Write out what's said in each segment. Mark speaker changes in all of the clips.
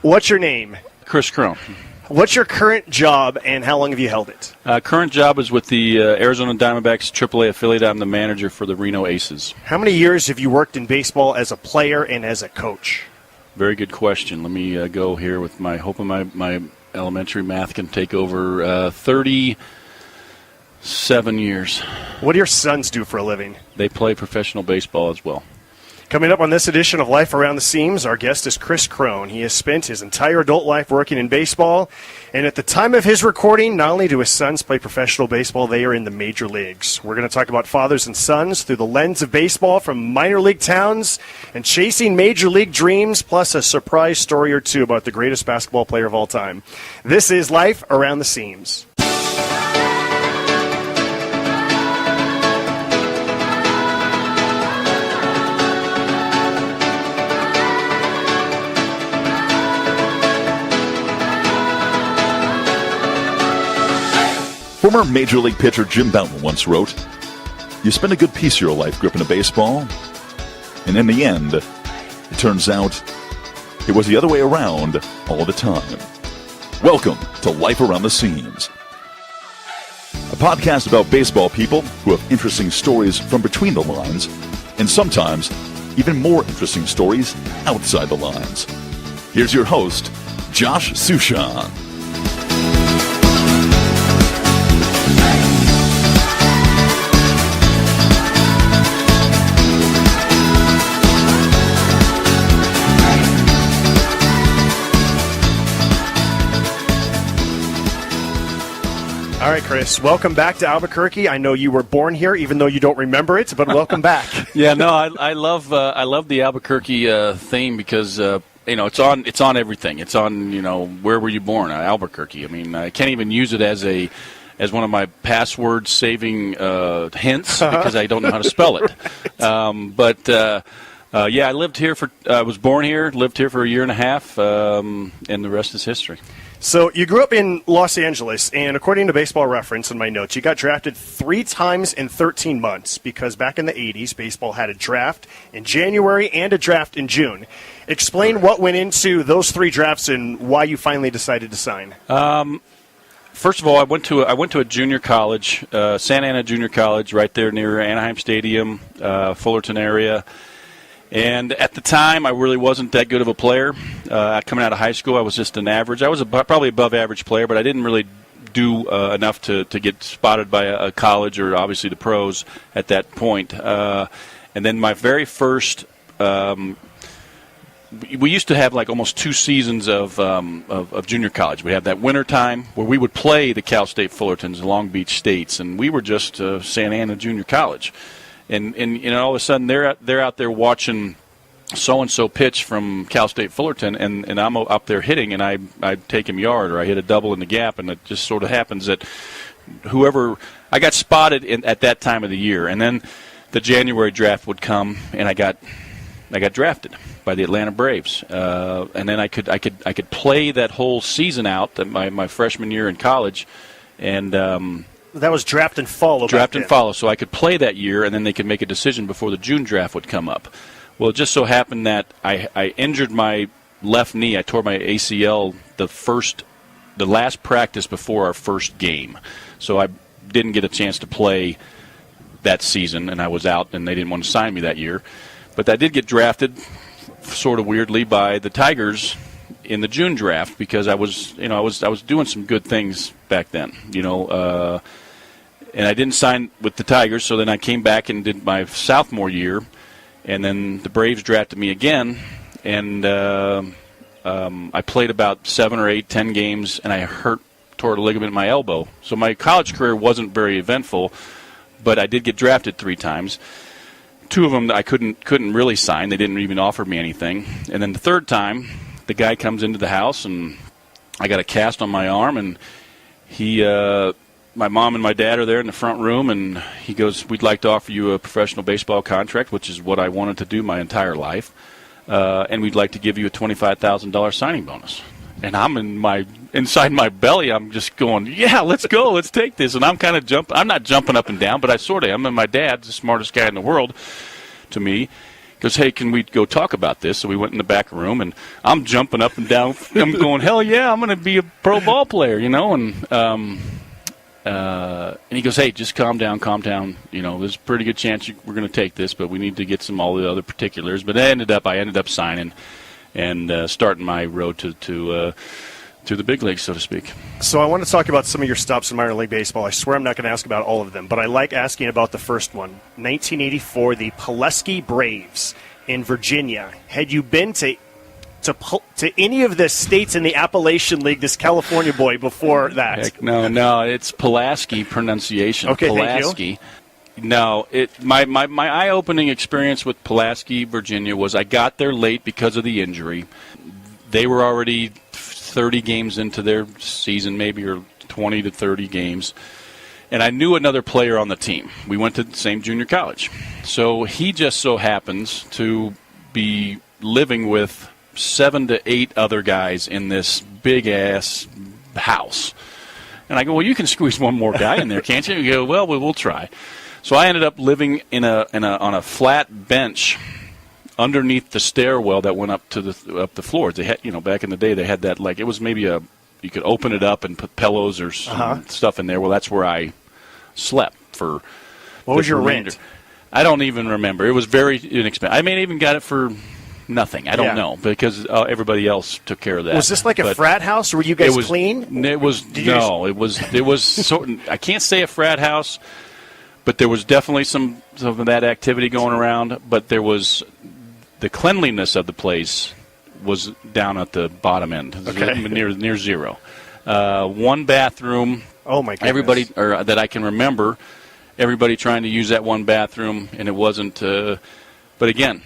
Speaker 1: What's your name?
Speaker 2: Cron.
Speaker 1: What's your current job, and how long have you held it?
Speaker 2: Current job is with the Arizona Diamondbacks AAA affiliate. I'm the manager for the Reno Aces.
Speaker 1: How many years have you worked in baseball as a player and as a coach?
Speaker 2: Very good question. Let me go here with hoping my elementary math can take over 37 years.
Speaker 1: What do your sons do for a living?
Speaker 2: They play professional baseball as well.
Speaker 1: Coming up on this edition of Life Around the Seams, our guest is Cron. He has spent his entire adult life working in baseball, and at the time of his recording, not only do his sons play professional baseball, they are in the major leagues. We're going to talk about fathers and sons through the lens of baseball from minor league towns and chasing major league dreams, plus a surprise story or two about the greatest basketball player of all time. This is Life Around the Seams.
Speaker 3: Former Major League pitcher Jim Bouton once wrote, "You spend a good piece of your life gripping a baseball, and in the end, it turns out it was the other way around all the time." Welcome to Life Around the Seams, a podcast about baseball people who have interesting stories from between the lines, and sometimes even more interesting stories outside the lines. Here's your host, Josh Sushan.
Speaker 1: All right, Chris, welcome back to Albuquerque. I know you were born here, even though you don't remember it, but welcome back.
Speaker 2: Yeah, no, I love the Albuquerque theme because it's on everything. It's on where were you born? Albuquerque. I mean, I can't even use it as one of my password saving hints because I don't know how to spell it. Right. Yeah, I lived here I was born here, lived here for a year and a half, and the rest is history.
Speaker 1: So you grew up in Los Angeles, and according to Baseball Reference in my notes, you got drafted 3 times in 13 months because back in the 80s, baseball had a draft in January and a draft in June. Explain what went into those 3 drafts and why you finally decided to sign.
Speaker 2: First of all, I went to a junior college, Santa Ana Junior College, right there near Anaheim Stadium, Fullerton area. And at the time, I really wasn't that good of a player. Coming out of high school, I was just an average. I was probably above average player, but I didn't really do enough to get spotted by a college or obviously the pros at that point. And then my very first, we used to have like almost 2 seasons of junior college. We had that winter time where we would play the Cal State Fullertons, the Long Beach States, and we were just Santa Ana Junior College. And all of a sudden they're out there watching so-and-so pitch from Cal State Fullerton, and I'm up there hitting, and I take him yard or I hit a double in the gap, and it just sort of happens that whoever – I got spotted at that time of the year. And then the January draft would come, and I got drafted by the Atlanta Braves. And then I could play that whole season out, my freshman year in college, and
Speaker 1: that was draft and follow.
Speaker 2: Draft and follow, so I could play that year, and then they could make a decision before the June draft would come up. Well, it just so happened that I injured my left knee. I tore my ACL the last practice before our first game. So I didn't get a chance to play that season, and I was out, and they didn't want to sign me that year. But I did get drafted, sort of weirdly, by the Tigers in the June draft because I was doing some good things back then, and I didn't sign with the Tigers, so then I came back and did my sophomore year, and then the Braves drafted me again, and I played about 7 or 8, 10 games, and I tore a ligament in my elbow. So my college career wasn't very eventful, but I did get drafted 3 times. 2 of them I couldn't really sign. They didn't even offer me anything. And then the 3rd time, the guy comes into the house, and I got a cast on my arm, and my mom and my dad are there in the front room, and he goes, "We'd like to offer you a professional baseball contract," which is what I wanted to do my entire life, "and we'd like to give you a $25,000 signing bonus." And I'm inside my belly, I'm just going, "Yeah, let's go, let's take this." And I'm kind of I'm not jumping up and down, but I sort of am. And my dad's the smartest guy in the world to me, goes, hey, can we go talk about this? So we went in the back room, and I'm jumping up and down. I'm going, hell yeah, I'm going to be a pro ball player, And he goes, hey, just calm down. There's a pretty good chance we're going to take this, but we need to get all the other particulars. But I ended up signing and starting my road to the big leagues, so to speak.
Speaker 1: So I want to talk about some of your stops in minor league baseball. I swear I'm not going to ask about all of them, but I like asking about the first one. 1984, the Pulaski Braves in Virginia. Had you been to any of the states in the Appalachian League, this California boy, before that?
Speaker 2: Heck, no, it's Pulaski pronunciation.
Speaker 1: Okay,
Speaker 2: Pulaski.
Speaker 1: Thank you.
Speaker 2: No, my eye-opening experience with Pulaski, Virginia, was I got there late because of the injury. They were already 30 games into their season, maybe, or 20 to 30 games. And I knew another player on the team. We went to the same junior college. So he just so happens to be living with 7 to 8 other guys in this big-ass house. And I go, well, you can squeeze one more guy in there, can't you? You go, well, we'll try. So I ended up living on a flat bench underneath the stairwell that went up the floors. They had, back in the day, they had that, like, it was maybe you could open it up and put pillows or stuff in there. Well, that's where I slept for.
Speaker 1: What was your rent?
Speaker 2: I don't even remember. It was very inexpensive. I may have even got it for nothing. I don't know, because everybody else took care of that.
Speaker 1: Was this like a frat house, or were you guys clean?
Speaker 2: It was it was sort. I can't say a frat house, but there was definitely some of that activity going around. But there was. The cleanliness of the place was down at the bottom end, near zero. One bathroom.
Speaker 1: Oh my goodness!
Speaker 2: Everybody, or that I can remember, everybody trying to use that one bathroom, and it wasn't. But again,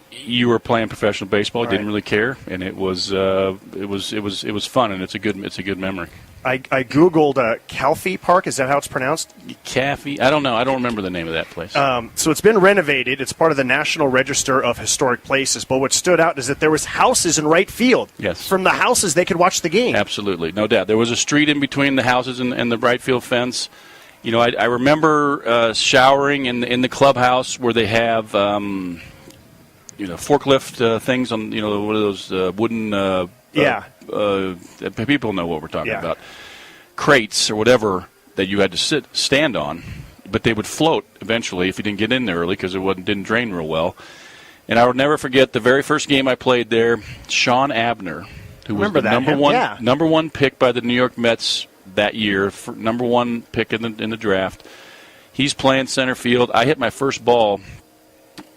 Speaker 2: you were playing professional baseball, didn't really care, and it was fun, and it's a good memory.
Speaker 1: I Googled Calfee Park. Is that how it's pronounced?
Speaker 2: Calfee? I don't know. I don't remember the name of that place.
Speaker 1: So it's been renovated. It's part of the National Register of Historic Places. But what stood out is that there was houses in right field.
Speaker 2: Yes.
Speaker 1: From the houses, they could watch the game.
Speaker 2: Absolutely. No doubt. There was a street in between the houses and the right field fence. I remember showering in the clubhouse where they have forklift things on, one of those wooden people know what we're talking about. Crates or whatever that you had to stand on, but they would float eventually if you didn't get in there early because it didn't drain real well. And I will never forget the very first game I played there. Sean Abner, who was the number one pick by the New York Mets that year, number one pick in the draft. He's playing center field. I hit my first ball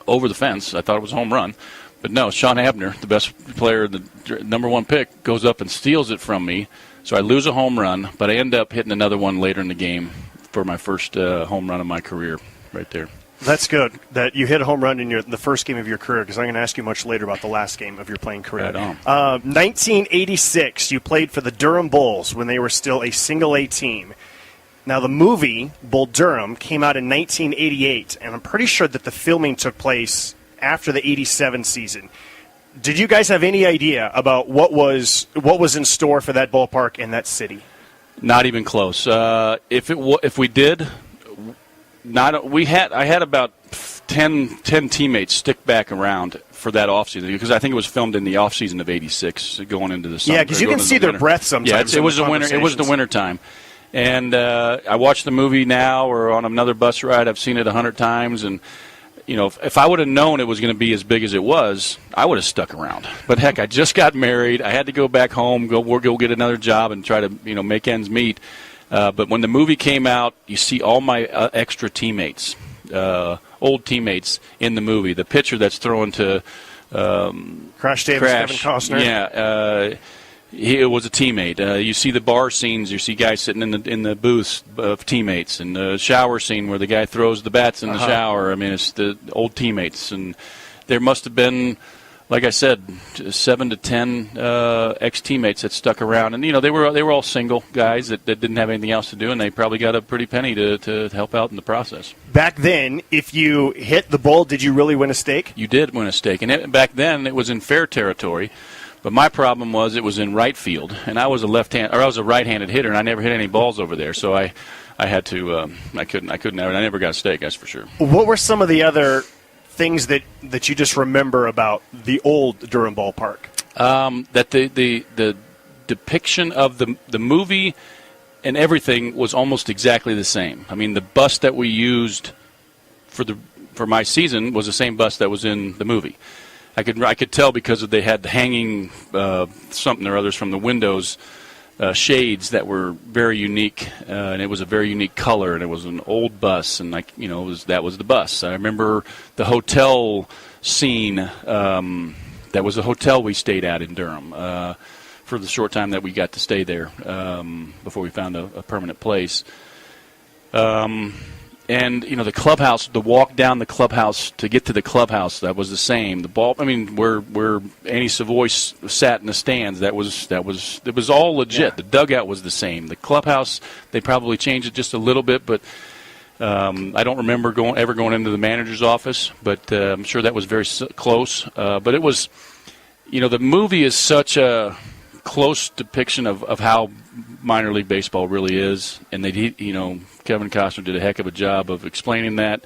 Speaker 2: over the fence. I thought it was a home run. But no, Sean Abner, the best player, the number one pick, goes up and steals it from me. So I lose a home run, but I end up hitting another one later in the game for my first home run of my career right there.
Speaker 1: That's good that you hit a home run in the first game of your career, because I'm going to ask you much later about the last game of your playing career.
Speaker 2: Right on.
Speaker 1: 1986, you played for the Durham Bulls when they were still a single-A team. Now, the movie Bull Durham came out in 1988, and I'm pretty sure that the filming took place after the 87 season. Did you guys have any idea about what was in store for that ballpark in that city?
Speaker 2: Not even close. If we did, I had about 10 teammates stick back around for that offseason, because I think it was filmed in the offseason of '86, going into the summer.
Speaker 1: Yeah, because you can see their breath sometimes.
Speaker 2: Yeah, it was the winter. It was the winter time. And I watched the movie now, or on another bus ride. I've seen it 100 times, and if I would have known it was going to be as big as it was, I would have stuck around. But heck, I just got married. I had to go back home, go get another job, and try to make ends meet. But when the movie came out, you see all my extra teammates, old teammates in the movie. The pitcher that's throwing to
Speaker 1: Crash Davis, Kevin Costner.
Speaker 2: Yeah. He was a teammate. You see the bar scenes. You see guys sitting in the booths of teammates, and the shower scene where the guy throws the bats in the shower. I mean, it's the old teammates, and there must have been, like I said, 7 to 10 ex-teammates that stuck around, and they were all single guys that didn't have anything else to do, and they probably got a pretty penny to help out in the process.
Speaker 1: Back then, if you hit the ball, did you really win a stake?
Speaker 2: You did win a stake, and back then it was in fair territory. But my problem was it was in right field, and I was a right-handed hitter, and I never hit any balls over there. So I had to I couldn't. I never got a stake, that's for sure.
Speaker 1: What were some of the other things that you just remember about the old Durham ballpark?
Speaker 2: That the depiction of the movie and everything was almost exactly the same. I mean, the bus that we used for my season was the same bus that was in the movie. I could tell because they had hanging something or others from the windows, shades that were very unique, and it was a very unique color, and it was an old bus, and that was the bus. I remember the hotel scene. That was a hotel we stayed at in Durham for the short time that we got to stay there before we found a permanent place. And the clubhouse, the walk down the clubhouse to get to the clubhouse, that was the same. The ball, where Annie Savoy sat in the stands, it was all legit. Yeah. The dugout was the same. The clubhouse, they probably changed it just a little bit, but I don't remember ever going into the manager's office. But I'm sure that was very close. But it was, the movie is such a close depiction of how minor league baseball really is, and Kevin Costner did a heck of a job of explaining that,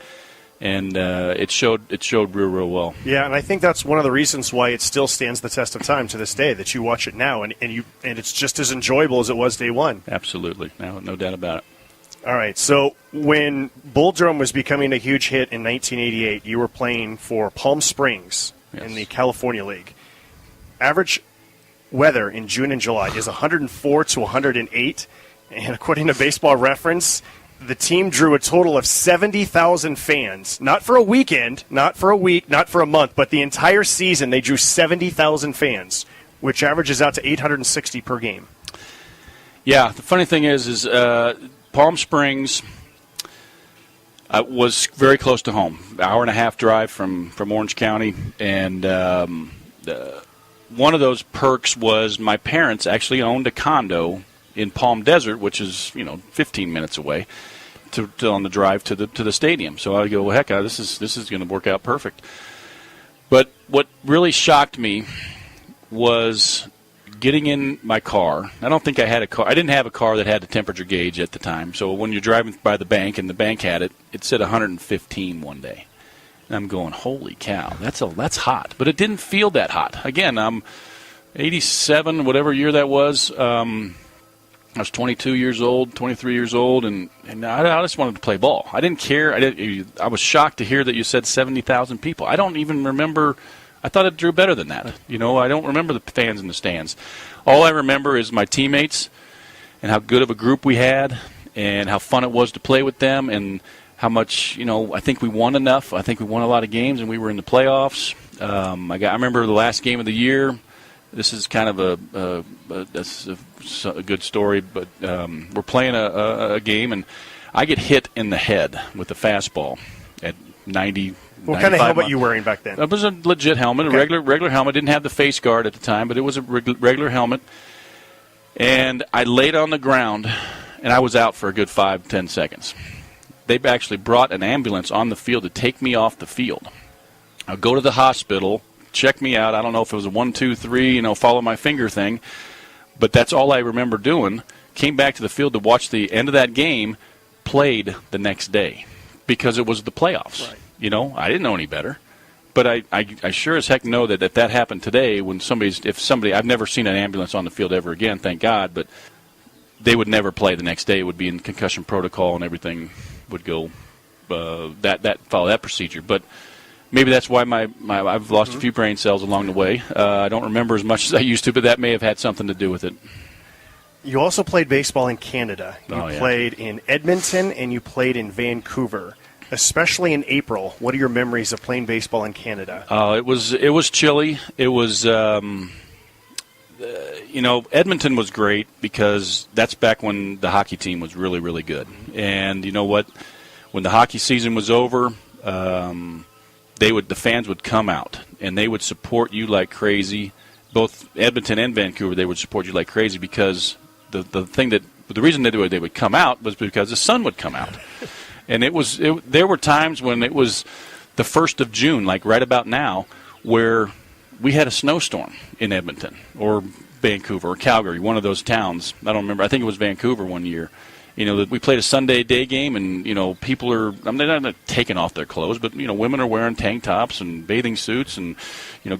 Speaker 2: and it showed real well. Yeah,
Speaker 1: and I think that's one of the reasons why it still stands the test of time to this day, that you watch it now, and it's just as enjoyable as it was day one.
Speaker 2: Absolutely, no doubt about it.
Speaker 1: All right, so when Bull Durham was becoming a huge hit in 1988, you were playing for Palm Springs in the California League. Average weather in June and July is 104 to 108, and according to Baseball Reference, the team drew a total of 70,000 fans. Not for a weekend, not for a week, not for a month, but the entire season they drew 70,000 fans, which averages out to 860 per game.
Speaker 2: Yeah, the funny thing is Palm Springs was very close to home, hour-and-a-half drive from Orange County, and one of those perks was my parents actually owned a condo in Palm Desert, which is 15 minutes away, to on the drive to the stadium. So I go, well, heck, this is going to work out perfect. But what really shocked me was getting in my car. I don't think I had a car. I didn't have a car that had a temperature gauge at the time. So when you're driving by the bank and the bank had it, it said 115 one day. And I'm going, holy cow, that's hot. But it didn't feel that hot. Again, I'm 87, whatever year that was. I was 22 years old, 23 years old, and I just wanted to play ball. I didn't care. I was shocked to hear that you said 70,000 people. I don't even remember. I thought it drew better than that. I don't remember the fans in the stands. All I remember is my teammates and how good of a group we had and how fun it was to play with them and how much, I think we won enough. I think we won a lot of games, and we were in the playoffs. I remember the last game of the year. This is kind of a good story, but we're playing a game, and I get hit in the head with a fastball at 90.
Speaker 1: What kind of helmet you wearing back then?
Speaker 2: It was a legit helmet, okay. A regular helmet. Didn't have the face guard at the time, but it was a regular helmet. And I laid on the ground, and I was out for a good 5-10 seconds. They actually brought an ambulance on the field to take me off the field. I'll go to the hospital, check me out. I don't know if it was a 1, 2, 3, follow my finger thing. But that's all I remember doing. Came back to the field to watch the end of that game, played the next day because it was the playoffs. Right. I didn't know any better. But I sure as heck know that if that happened today, I've never seen an ambulance on the field ever again, thank God, but they would never play the next day. It would be in concussion protocol and everything would go follow that procedure. But maybe that's why I've lost a few brain cells along the way. I don't remember as much as I used to, but that may have had something to do with it.
Speaker 1: You also played baseball in Canada. You played in Edmonton and you played in Vancouver, especially in April. What are your memories of playing baseball in Canada?
Speaker 2: It was chilly. It was Edmonton was great because that's back when the hockey team was really, really good. And you know what? When the hockey season was over, the fans would come out and they would support you like crazy. Both Edmonton and Vancouver, they would support you like crazy because the reason they would come out was because the sun would come out. And there were times when it was the 1st of June, like right about now, where we had a snowstorm in Edmonton or Vancouver or Calgary, one of those towns. I don't remember. I think it was Vancouver one year. we played a Sunday day game, and people are, they're not taking off their clothes, but women are wearing tank tops and bathing suits, and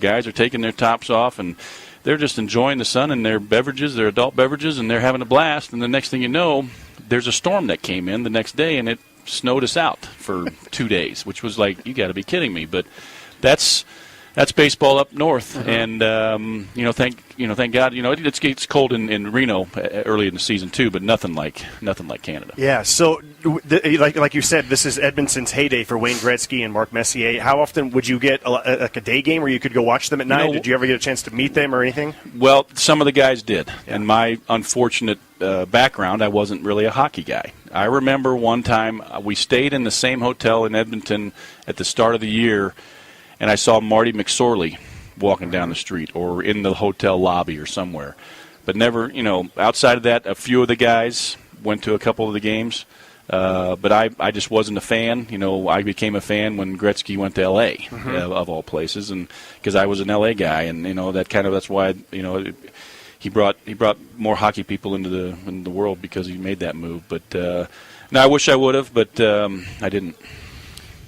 Speaker 2: guys are taking their tops off, and they're just enjoying the sun and their beverages, their adult beverages, and they're having a blast. And the next thing you know, there's a storm that came in the next day, and it snowed us out for 2 days, which was like, you got to be kidding me. But that's baseball up north, and thank God, it gets cold in Reno early in the season too, but nothing like Canada.
Speaker 1: Yeah. So, like you said, this is Edmonton's heyday for Wayne Gretzky and Mark Messier. How often would you get a day game where you could go watch them at night? Did you ever get a chance to meet them or anything?
Speaker 2: Well, some of the guys did. Yeah. And my unfortunate background, I wasn't really a hockey guy. I remember one time we stayed in the same hotel in Edmonton at the start of the year, and I saw Marty McSorley walking down the street or in the hotel lobby or somewhere. But never, outside of that, a few of the guys went to a couple of the games. But I just wasn't a fan. I became a fan when Gretzky went to L.A., of all places, and because I was an L.A. guy, and that's why he brought more hockey people into the world because he made that move. But no, I wish I would have, but I didn't.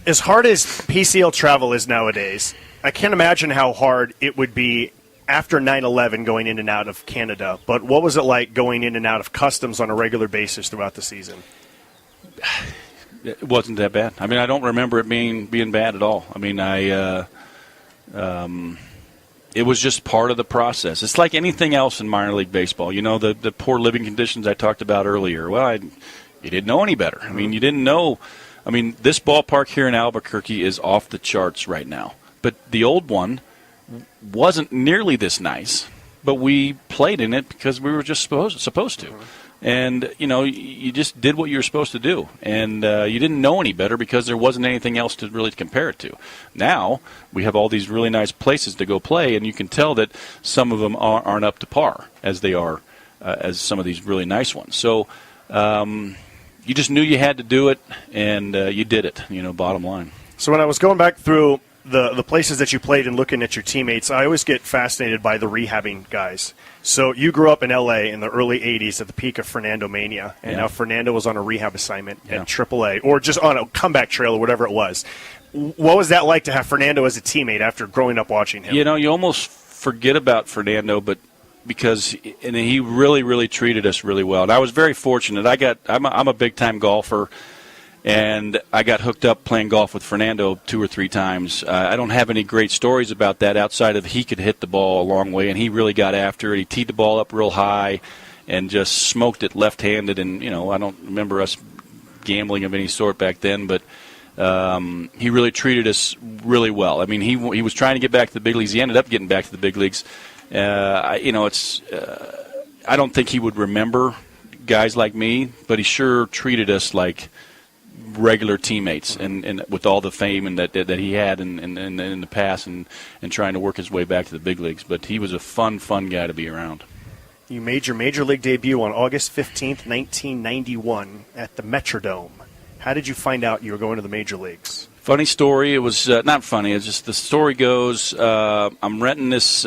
Speaker 1: As hard as PCL travel is nowadays, I can't imagine how hard it would be after 9/11 going in and out of Canada. But what was it like going in and out of customs on a regular basis throughout the season?
Speaker 2: It wasn't that bad. I mean, I don't remember it being bad at all. I mean, it was just part of the process. It's like anything else in minor league baseball. The poor living conditions I talked about earlier. Well, you didn't know any better. I mean, you didn't know. I mean, this ballpark here in Albuquerque is off the charts right now. But the old one wasn't nearly this nice, but we played in it because we were just supposed to. And, you just did what you were supposed to do. And you didn't know any better because there wasn't anything else to really compare it to. Now we have all these really nice places to go play, and you can tell that some of them aren't up to par as they are as some of these really nice ones. So you just knew you had to do it, and you did it, bottom line.
Speaker 1: So when I was going back through the places that you played and looking at your teammates, I always get fascinated by the rehabbing guys. So you grew up in L.A. in the early 80s at the peak of Fernando Mania, and now Fernando was on a rehab assignment at AAA, or just on a comeback trail or whatever it was. What was that like to have Fernando as a teammate after growing up watching him?
Speaker 2: You almost forget about Fernando, but because he really, really treated us really well. And I was very fortunate. I'm a big-time golfer, and I got hooked up playing golf with Fernando 2 or 3 times. I don't have any great stories about that outside of he could hit the ball a long way, and he really got after it. He teed the ball up real high and just smoked it left-handed. And, I don't remember us gambling of any sort back then, but he really treated us really well. I mean, he was trying to get back to the big leagues. He ended up getting back to the big leagues. I don't think he would remember guys like me, but he sure treated us like regular teammates, and with all the fame and that he had in the past, and trying to work his way back to the big leagues. But he was a fun guy to be around.
Speaker 1: You made your major league debut on August 15th, 1991 at the Metrodome. How did you find out you were going to the major leagues?
Speaker 2: Funny story. It was not funny. It's just the story goes, I'm renting this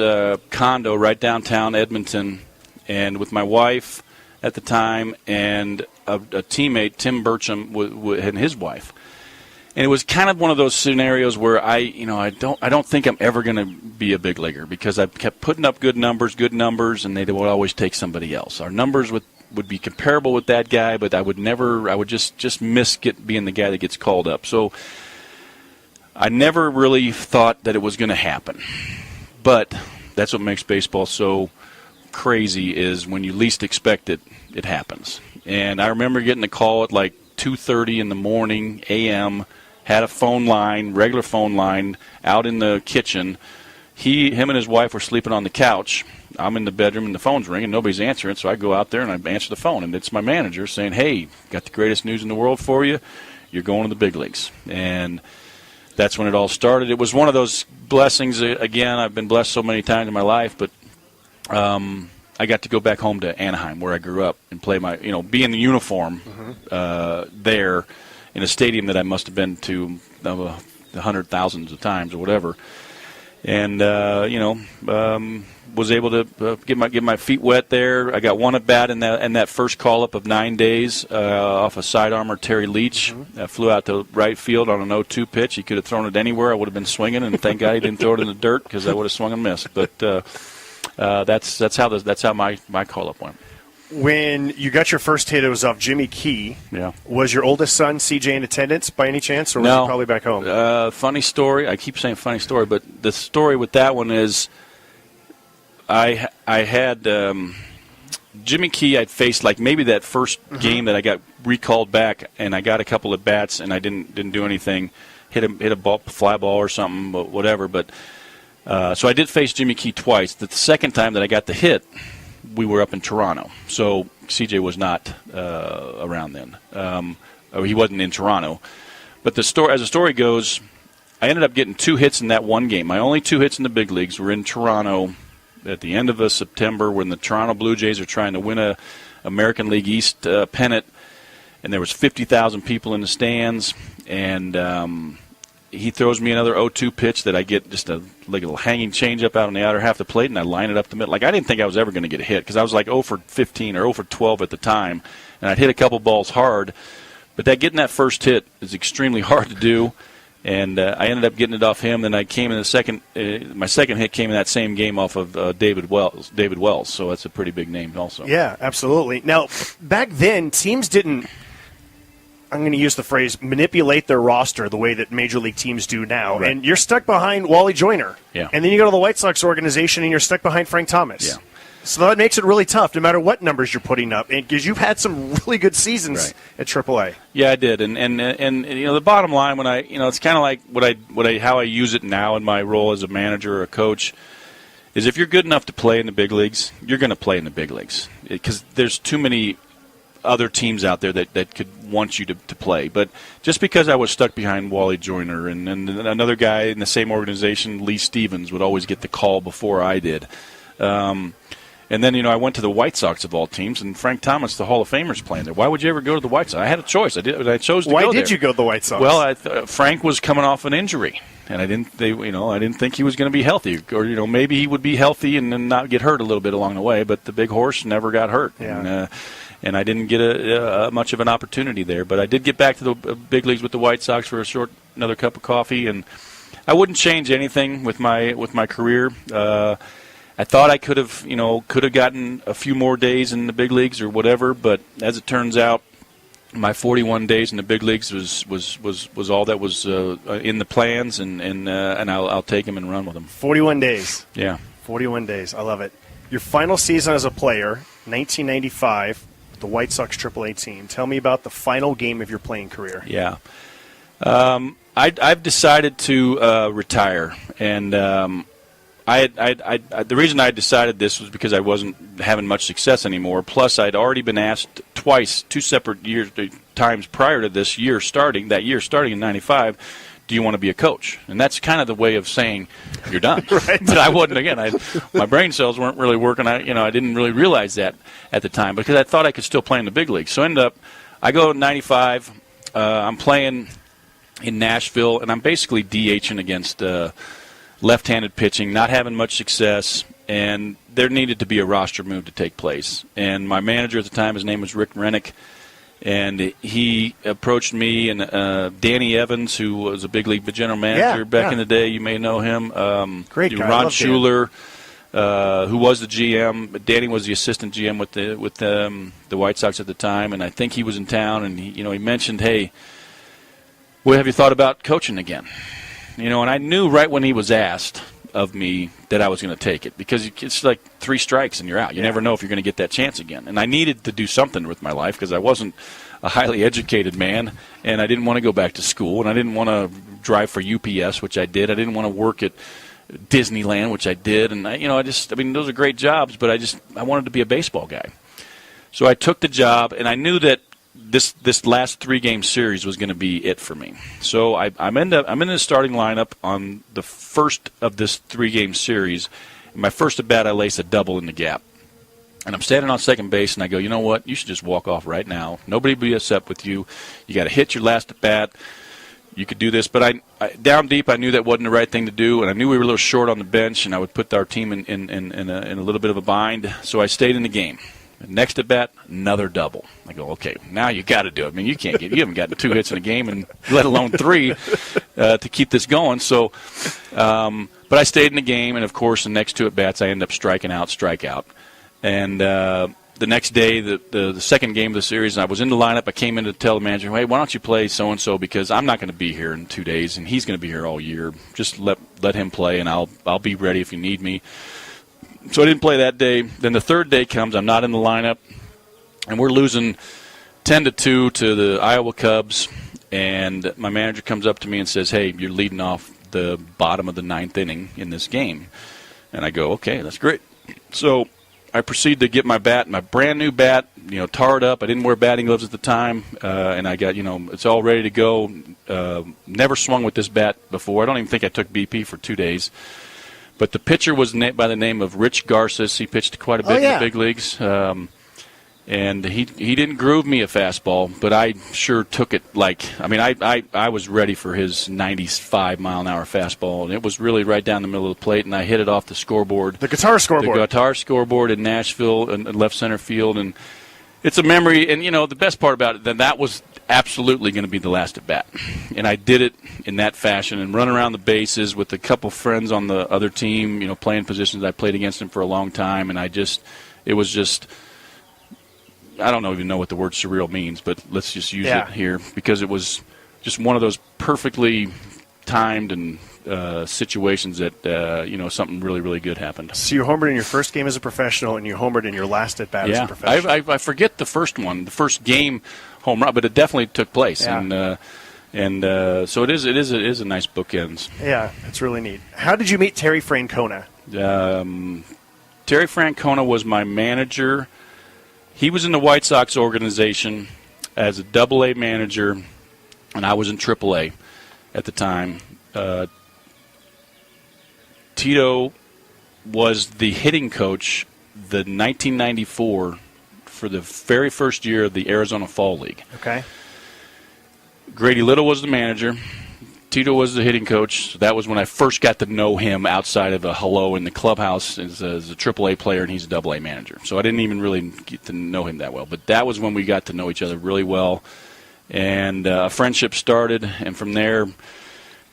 Speaker 2: condo right downtown Edmonton, and with my wife at the time and a teammate, Tim Burcham, and his wife. And it was kind of one of those scenarios where I don't think I'm ever going to be a big leaguer because I kept putting up good numbers, and they would always take somebody else. Our numbers would be comparable with that guy, but I would just miss being the guy that gets called up. So I never really thought that it was going to happen. But that's what makes baseball so crazy, is when you least expect it, it happens. And I remember getting the call at like 2:30 in the morning, a.m., had a phone line, regular phone line, out in the kitchen. Him and his wife were sleeping on the couch. I'm in the bedroom, and the phone's ringing. Nobody's answering, so I go out there, and I answer the phone. And it's my manager saying, hey, got the greatest news in the world for you. You're going to the big leagues. And that's when it all started. It was one of those blessings. Again, I've been blessed so many times in my life, but I got to go back home to Anaheim, where I grew up, and play be in the uniform there in a stadium that I must have been to 100,000s of times or whatever. and was able to get my feet wet there. I got one at bat in that first call up of 9 days off a sidearmer Terry Leach. Flew out to right field on an 0-2 pitch. He could have thrown it anywhere. I would have been swinging, and thank God he didn't throw it in the dirt because I would have swung and missed. But that's how my call up went.
Speaker 1: When you got your first hit, it was off Jimmy Key.
Speaker 2: Yeah.
Speaker 1: Was your oldest son, CJ, in attendance by any chance, or was
Speaker 2: No.
Speaker 1: he probably back home?
Speaker 2: Funny story. I keep saying funny story, but the story with that one is I had Jimmy Key. I'd faced like maybe that first game that I got recalled back, and I got a couple of bats, and I didn't do anything. Hit a fly ball or something, but whatever. But so I did face Jimmy Key twice. The second time that I got the hit, we were up in Toronto, so CJ was not around then. Or he wasn't in Toronto. But as the story goes, I ended up getting 2 hits in that one game. My only 2 hits in the big leagues were in Toronto at the end of September when the Toronto Blue Jays are trying to win a American League East pennant, and there was 50,000 people in the stands, and he throws me another 0-2 pitch that I get just a little hanging changeup out on the outer half of the plate, and I line it up the middle. Like, I didn't think I was ever going to get a hit because I was like 0 for 15 or 0 for 12 at the time, and I'd hit a couple balls hard. But getting that first hit is extremely hard to do, and I ended up getting it off him. Then I came in the second. My second hit came in that same game off of David Wells, so that's a pretty big name also.
Speaker 1: Yeah, absolutely. Now, back then, teams didn't, I'm going to use the phrase, manipulate their roster the way that Major League teams do now.
Speaker 2: Right.
Speaker 1: And you're stuck behind Wally Joyner.
Speaker 2: Yeah.
Speaker 1: And then you go to the White Sox organization and you're stuck behind Frank Thomas.
Speaker 2: Yeah.
Speaker 1: So that makes it really tough no matter what numbers you're putting up. Because you've had some really good seasons at AAA.
Speaker 2: Yeah, I did. And the bottom line, when it's kind of like how I use it now in my role as a manager or a coach, is if you're good enough to play in the big leagues, you're going to play in the big leagues. Because there's too many other teams out there that could want you to play. But just because I was stuck behind Wally Joyner and another guy in the same organization, Lee Stevens, would always get the call before I did. And then, I went to the White Sox of all teams, and Frank Thomas, the Hall of Famer's playing there. Why would you ever go to the White Sox? I had a choice. I chose to go there.
Speaker 1: Why did you go to the White Sox?
Speaker 2: Well, Frank was coming off an injury, and I didn't think he was going to be healthy, or maybe he would be healthy and then not get hurt a little bit along the way. But the big horse never got hurt, and I didn't get much of an opportunity there. But I did get back to the big leagues with the White Sox for another cup of coffee, and I wouldn't change anything with my career. I thought I could have gotten a few more days in the big leagues or whatever, but as it turns out, my 41 days in the big leagues was all that was in the plans, and I'll take them and run with them.
Speaker 1: 41 days.
Speaker 2: Yeah.
Speaker 1: 41 days. I love it. Your final season as a player, 1995, the White Sox AAA team. Tell me about the final game of your playing career.
Speaker 2: Yeah. I've decided to retire, and the reason I decided this was because I wasn't having much success anymore. Plus, I'd already been asked twice, 2 separate times prior to that year starting in '95, do you want to be a coach? And that's kind of the way of saying you're done.
Speaker 1: Right.
Speaker 2: But I wasn't. Again, my brain cells weren't really working. I didn't really realize that at the time because I thought I could still play in the big leagues. So I go in '95. I'm playing in Nashville, and I'm basically DHing against left-handed pitching, not having much success, and there needed to be a roster move to take place. And my manager at the time, his name was Rick Rennick, and he approached me and Danny Evans, who was a big league general manager back in the day. You may know him.
Speaker 1: Great guy.
Speaker 2: Ron Schuler, who was the GM. But Danny was the assistant GM with the White Sox at the time, and I think he was in town. And he mentioned, "Hey, well, have you thought about coaching again?" And I knew right when he was asked of me that I was going to take it because it's like 3 strikes and you're out. You never know if you're going to get that chance again. And I needed to do something with my life because I wasn't a highly educated man, and I didn't want to go back to school, and I didn't want to drive for UPS, which I did. I didn't want to work at Disneyland, which I did. And those are great jobs, but I wanted to be a baseball guy. So I took the job, and I knew that this last 3-game series was going to be it for me. So I'm in the starting lineup on the first of this 3-game series. In my first at bat, I lace a double in the gap. And I'm standing on second base, and I go, you know what? You should just walk off right now. Nobody will be upset with you. You got to hit your last at bat. you could do this. But I down deep, I knew that wasn't the right thing to do, and I knew we were a little short on the bench, and I would put our team in a little bit of a bind. So I stayed in the game. Next at bat, another double. I go, okay, now you got to do it. I mean, you haven't gotten 2 hits in a game, and let alone 3 to keep this going. So, but I stayed in the game, and of course, the next 2 at bats, I ended up strike out. And the next day, the second game of the series, I was in the lineup. I came in to tell the manager, hey, why don't you play so-and-so, because I'm not going to be here in 2 days, and he's going to be here all year. Just let him play, and I'll be ready if you need me. So I didn't play that day. Then the third day comes. I'm not in the lineup, and we're losing 10-2 to the Iowa Cubs. And my manager comes up to me and says, hey, you're leading off the bottom of the 9th inning in this game. And I go, okay, that's great. So I proceed to get my bat, my brand new bat, tarred up. I didn't wear batting gloves at the time, and I got, it's all ready to go. Never swung with this bat before. I don't even think I took BP for 2 days. But the pitcher was by the name of Rich Garces. He pitched quite a bit in the big leagues. And he didn't groove me a fastball, but I sure took it I was ready for his 95-mile-an-hour fastball. And it was really right down the middle of the plate, and I hit it off the scoreboard.
Speaker 1: The guitar scoreboard.
Speaker 2: The guitar scoreboard in Nashville in left center field. And it's a memory. And, the best part about it, that was absolutely going to be the last at bat. And I did it in that fashion and run around the bases with a couple friends on the other team, playing positions I played against them for a long time. And it was just, I don't even know what the word surreal means, but let's just use it here, because it was just one of those perfectly timed and situations that, something really, really good happened.
Speaker 1: So you homered in your first game as a professional, and you homered in your last at bat as a professional.
Speaker 2: I forget the first one, the first game home run, but it definitely took place.
Speaker 1: Yeah.
Speaker 2: And so it is a nice bookends.
Speaker 1: Yeah, it's really neat. How did you meet Terry Francona?
Speaker 2: Terry Francona was my manager. He was in the White Sox organization as a Double-A manager, and I was in Triple-A at the time. Tito was the hitting coach the 1994 for the very first year of the Arizona Fall League.
Speaker 1: Okay.
Speaker 2: Grady Little was the manager. Tito was the hitting coach. So that was when I first got to know him outside of a hello in the clubhouse as a AAA player, and he's a AA manager. So I didn't even really get to know him that well. But that was when we got to know each other really well. And a friendship started, and from there,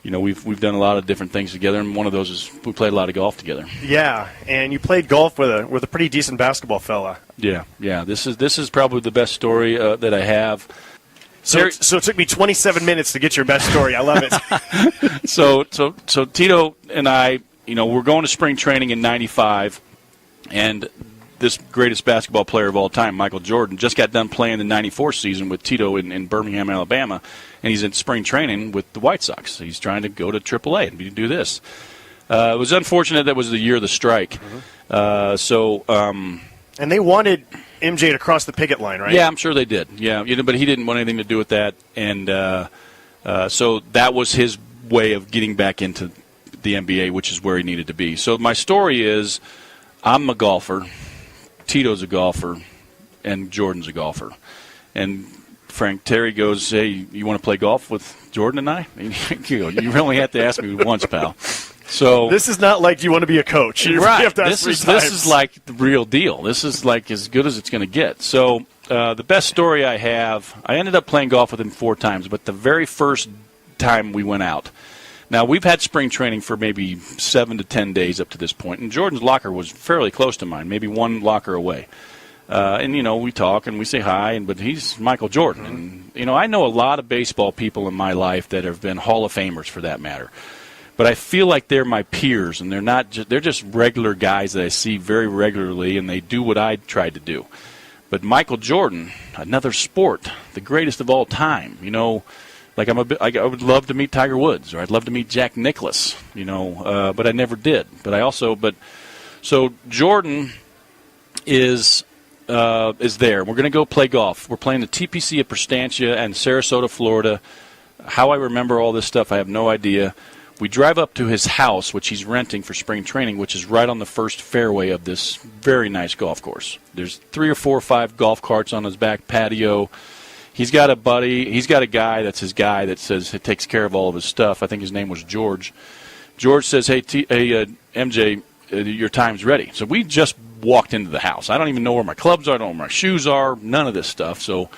Speaker 2: we've done a lot of different things together, and one of those is we played a lot of golf together. Yeah,
Speaker 1: and you played golf with a pretty decent basketball fella.
Speaker 2: Yeah. This is probably the best story that I have.
Speaker 1: So it took me 27 minutes to get your best story. I love it.
Speaker 2: So Tito and I, we're going to spring training in '95, and this greatest basketball player of all time, Michael Jordan, just got done playing the '94 season with Tito in Birmingham, Alabama, and he's in spring training with the White Sox. He's trying to go to AAA and do this. It was unfortunate that was the year of the strike.
Speaker 1: Mm-hmm. And they wanted MJ to cross the picket line, right?
Speaker 2: Yeah, I'm sure they did. Yeah, but he didn't want anything to do with that, and so that was his way of getting back into the NBA, which is where he needed to be. So my story is, I'm a golfer, Tito's a golfer, and Jordan's a golfer. And Terry goes, hey, you want to play golf with Jordan and I? You only have to ask me once, pal. So
Speaker 1: this is not like you want to be a coach. You have to ask
Speaker 2: this is like the real deal. This is like as good as it's going to get. So the best story I have, I ended up playing golf with him 4 times, but the very first time we went out. Now, we've had spring training for maybe 7 to 10 days up to this point, and Jordan's locker was fairly close to mine, maybe 1 locker away. And, we talk and we say hi, but he's Michael Jordan. And, I know a lot of baseball people in my life that have been Hall of Famers for that matter. But I feel like they're my peers, and they're just regular guys that I see very regularly, and they do what I tried to do. But Michael Jordan, another sport, the greatest of all time, like I would love to meet Tiger Woods, or I'd love to meet Jack Nicklaus, but I never did. So Jordan is there. We're going to go play golf. We're playing the TPC at Prestantia and Sarasota, Florida. How I remember all this stuff, I have no idea. We drive up to his house, which he's renting for spring training, which is right on the first fairway of this very nice golf course. There's 3 or 4 or 5 golf carts on his back patio. He's got a buddy. He's got a guy that's his guy that says he takes care of all of his stuff. I think his name was George. George says, hey, MJ, your time's ready. So we just walked into the house. I don't even know where my clubs are. I don't know where my shoes are. None of this stuff. So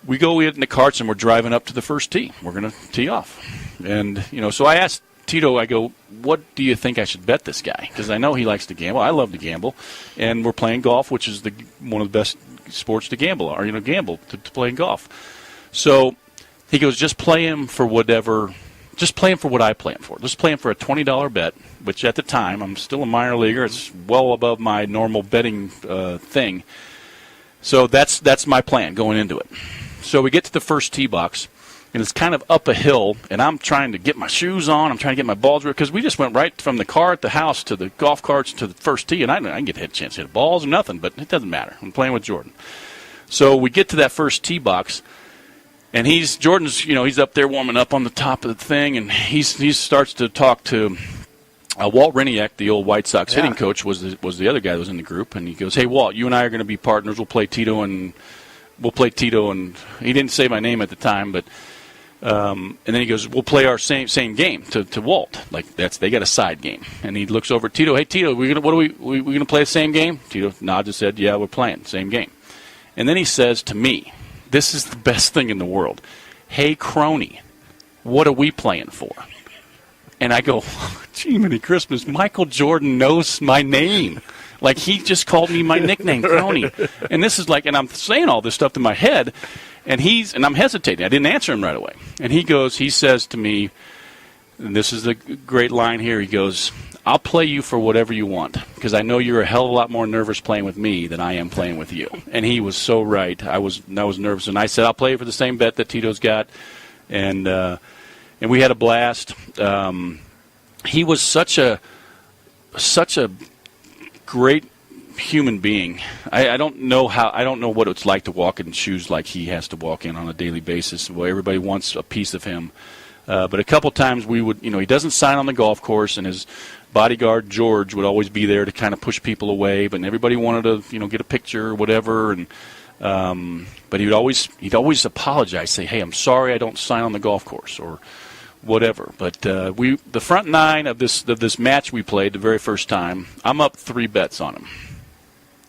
Speaker 2: we go in the carts, and we're driving up to the first tee. We're going to tee off. And, so I asked Tito, I go, what do you think I should bet this guy? Because I know he likes to gamble. I love to gamble. And we're playing golf, which is one of the best sports to gamble, or gamble to play golf. So he goes, just play him for whatever. Just play him for what I play him for. Just play him for a $20 bet, which at the time I'm still a minor leaguer. It's well above my normal betting thing. So that's my plan going into it. So we get to the first tee box, and it's kind of up a hill, and I'm trying to get my shoes on. I'm trying to get my balls ready because we just went right from the car at the house to the golf carts to the first tee, and I didn't get a chance to hit balls or nothing, but it doesn't matter. I'm playing with Jordan. So we get to that first tee box, and Jordan's he's up there warming up on the top of the thing, and he starts to talk to Walt Reniak, the old White Sox hitting coach, was the other guy that was in the group, and he goes, "Hey Walt, you and I are going to be partners. We'll play Tito, and he didn't say my name at the time, but and then he goes, we'll play our same game to Walt. Like they got a side game, and he looks over at Tito. Hey Tito, we gonna play the same game? Tito nods and said, yeah, we're playing same game. And then he says to me, this is the best thing in the world. Hey crony, what are we playing for? And I go, gee, many Christmas, Michael Jordan knows my name. Like, he just called me my nickname, Crony. And this is like, and I'm saying all this stuff in my head, and I'm hesitating. I didn't answer him right away. And he says to me, and this is the great line here, he goes, I'll play you for whatever you want, because I know you're a hell of a lot more nervous playing with me than I am playing with you. And he was so right. I was nervous. And I said, I'll play you for the same bet that Tito's got. And we had a blast. He was such a great human being. I don't know what it's like to walk in shoes like he has to walk in on a daily basis, where everybody wants a piece of him. But a couple times we would, he doesn't sign on the golf course, and his bodyguard George would always be there to kind of push people away. But everybody wanted to, get a picture or whatever. And but he'd always apologize, say, "Hey, I'm sorry, I don't sign on the golf course," or whatever. But the front nine of this match we played the very first time, I'm up 3 bets on him,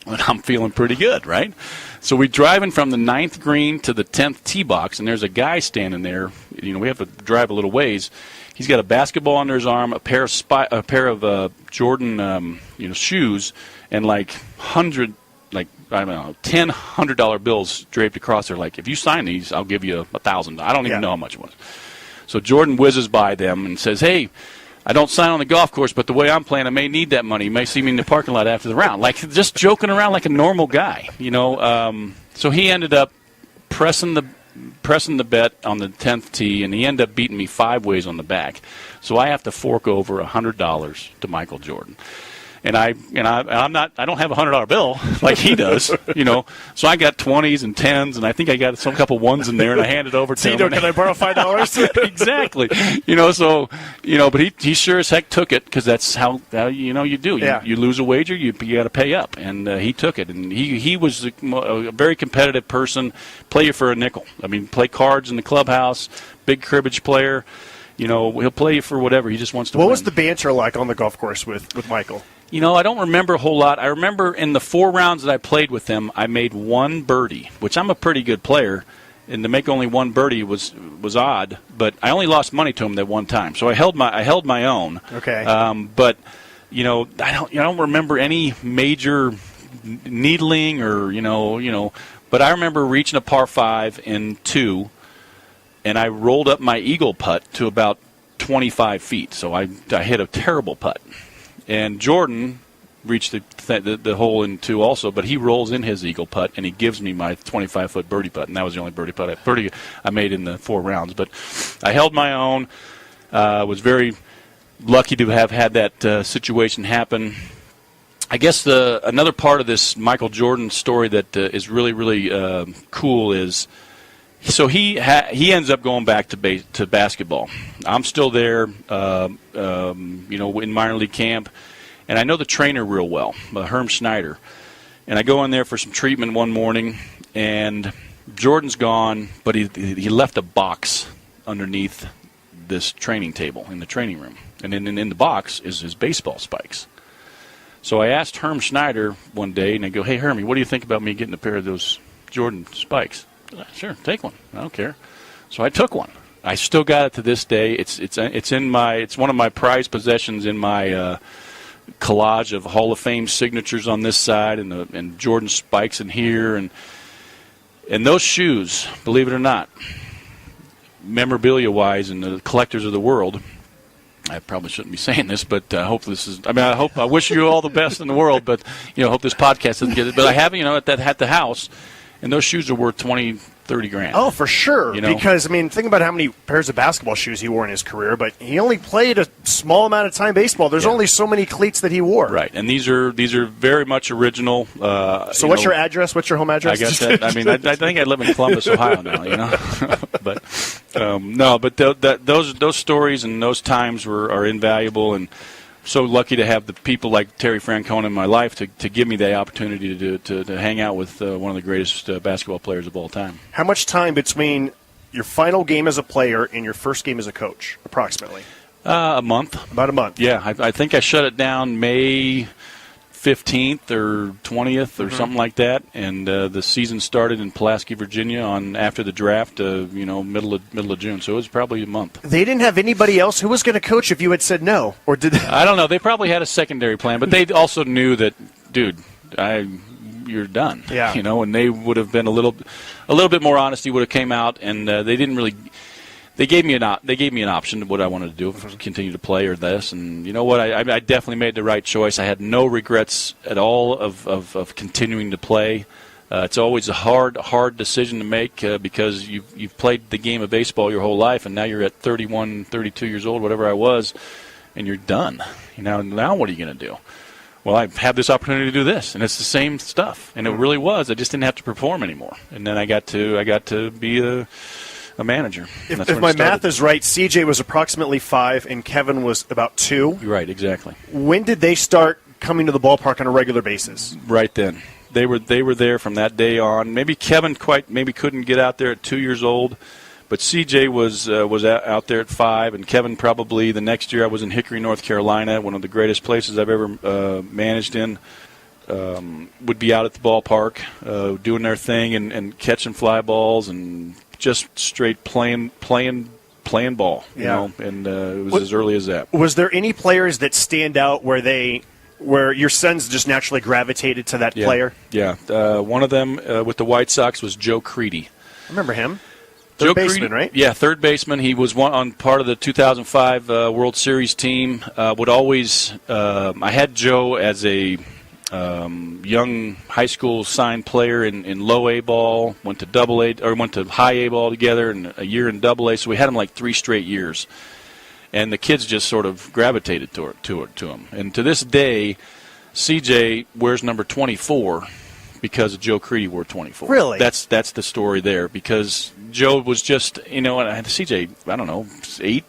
Speaker 2: and I'm feeling pretty good, right? So we're driving from the 9th green to the 10th tee box, and there's a guy standing there. We have to drive a little ways. He's got a basketball under his arm, a pair of Jordan shoes, and like 10 $100 bills draped across there. Like, if you sign these, I'll give you $1,000. I don't even know how much it was. So Jordan whizzes by them and says, "Hey, I don't sign on the golf course, but the way I'm playing, I may need that money. You may see me in the parking lot after the round." Like, just joking around like a normal guy, So he ended up pressing the bet on the 10th tee, and he ended up beating me 5 ways on the back. So I have to fork over $100 to Michael Jordan. And I don't have a $100 bill like he does, So I got 20s and 10s, and I think I got some couple ones in there, and I handed over to
Speaker 1: Tito,
Speaker 2: him.
Speaker 1: can I borrow $5?
Speaker 2: Exactly, but he sure as heck took it, because that's how you do. You lose a wager, you got to pay up, and he took it, and he was a very competitive person. Play you for a nickel. I mean, play cards in the clubhouse. Big cribbage player. He'll play you for whatever. He just wants to win.
Speaker 1: What was the banter like on the golf course with Michael?
Speaker 2: I don't remember a whole lot. I remember in the 4 rounds that I played with him, I made 1 birdie, which I'm a pretty good player, and to make only 1 birdie was odd. But I only lost money to him that one time, so I held my own.
Speaker 1: Okay.
Speaker 2: But I don't remember any major needling or But I remember reaching a par 5 in 2, and I rolled up my eagle putt to about 25 feet. So I hit a terrible putt. And Jordan reached the hole in 2 also, but he rolls in his eagle putt, and he gives me my 25-foot birdie putt, and that was the only birdie I made in the 4 rounds. But I held my own. Was very lucky to have had that situation happen. I guess another part of this Michael Jordan story that is really, really cool is, so he ends up going back to basketball. I'm still there, in minor league camp, and I know the trainer real well, Herm Schneider. And I go in there for some treatment one morning, and Jordan's gone, but he left a box underneath this training table in the training room. And in the box is his baseball spikes. So I asked Herm Schneider one day, and I go, "Hey, Hermie, what do you think about me getting a pair of those Jordan spikes?" "Sure, take one. I don't care." So I took one. I still got it to this day. It's one of my prized possessions in my collage of Hall of Fame signatures on this side and Jordan spikes in here, and those shoes, believe it or not, memorabilia-wise, and the collectors of the world. I probably shouldn't be saying this, but I hope this is. I wish you all the best in the world, but hope this podcast doesn't get it. But I have at the house, and those shoes are worth $20,000, $30,000.
Speaker 1: Oh, for sure. Because think about how many pairs of basketball shoes he wore in his career, but he only played a small amount of time baseball. There's only so many cleats that he wore.
Speaker 2: Right, and these are very much original.
Speaker 1: So what's your address? What's your home address?
Speaker 2: I got that. I think I live in Columbus, Ohio now. But those stories and those times are invaluable, and so lucky to have the people like Terry Francona in my life to give me the opportunity to hang out with one of the greatest basketball players of all time.
Speaker 1: How much time between your final game as a player and your first game as a coach, approximately?
Speaker 2: A month.
Speaker 1: About a month.
Speaker 2: Yeah, I think I shut it down May 15th or 20th or something like that, and the season started in Pulaski, Virginia after the draft, middle of June, so it was probably a month.
Speaker 1: They didn't have anybody else who was going to coach if you had said no, or did they?
Speaker 2: I don't know. They probably had a secondary plan, but they also knew that, dude, you're done.
Speaker 1: Yeah.
Speaker 2: And they would have been a little bit more honesty would have came out, and they didn't really. They gave me an option of what I wanted to do, continue to play or this, and you know what? I definitely made the right choice. I had no regrets at all of continuing to play. It's always a hard decision to make because you've played the game of baseball your whole life, and now you're at 31, 32 years old, whatever I was, and you're done. Now what are you going to do? Well, I have this opportunity to do this, and it's the same stuff, and it really was. I just didn't have to perform anymore, and then I got to be a manager.
Speaker 1: If my math is right, CJ was approximately 5 and Kevin was about 2.
Speaker 2: You're right, exactly.
Speaker 1: When did they start coming to the ballpark on a regular basis?
Speaker 2: Right then. They were there from that day on. Maybe Kevin couldn't get out there at 2 years old, but CJ was out there at 5, and Kevin probably the next year. I was in Hickory, North Carolina, one of the greatest places I've ever managed in. Would be out at the ballpark doing their thing and catching fly balls and just straight playing ball, and it was as early as that.
Speaker 1: Was there any players that stand out where your sons just naturally gravitated to that player?
Speaker 2: Yeah. One of them with the White Sox was Joe Creedy.
Speaker 1: I remember him.
Speaker 2: Joe
Speaker 1: Third baseman, right?
Speaker 2: Yeah, third baseman. He was on part of the 2005 World Series team. I had Joe as a young high school signed player in low A ball, went to high A ball together, and a year in double A. So we had him like 3 straight years, and the kids just sort of gravitated to him. And to this day, CJ wears number 24 because Joe Creedy wore 24.
Speaker 1: Really?
Speaker 2: That's the story there, because Joe was just and CJ, I don't know,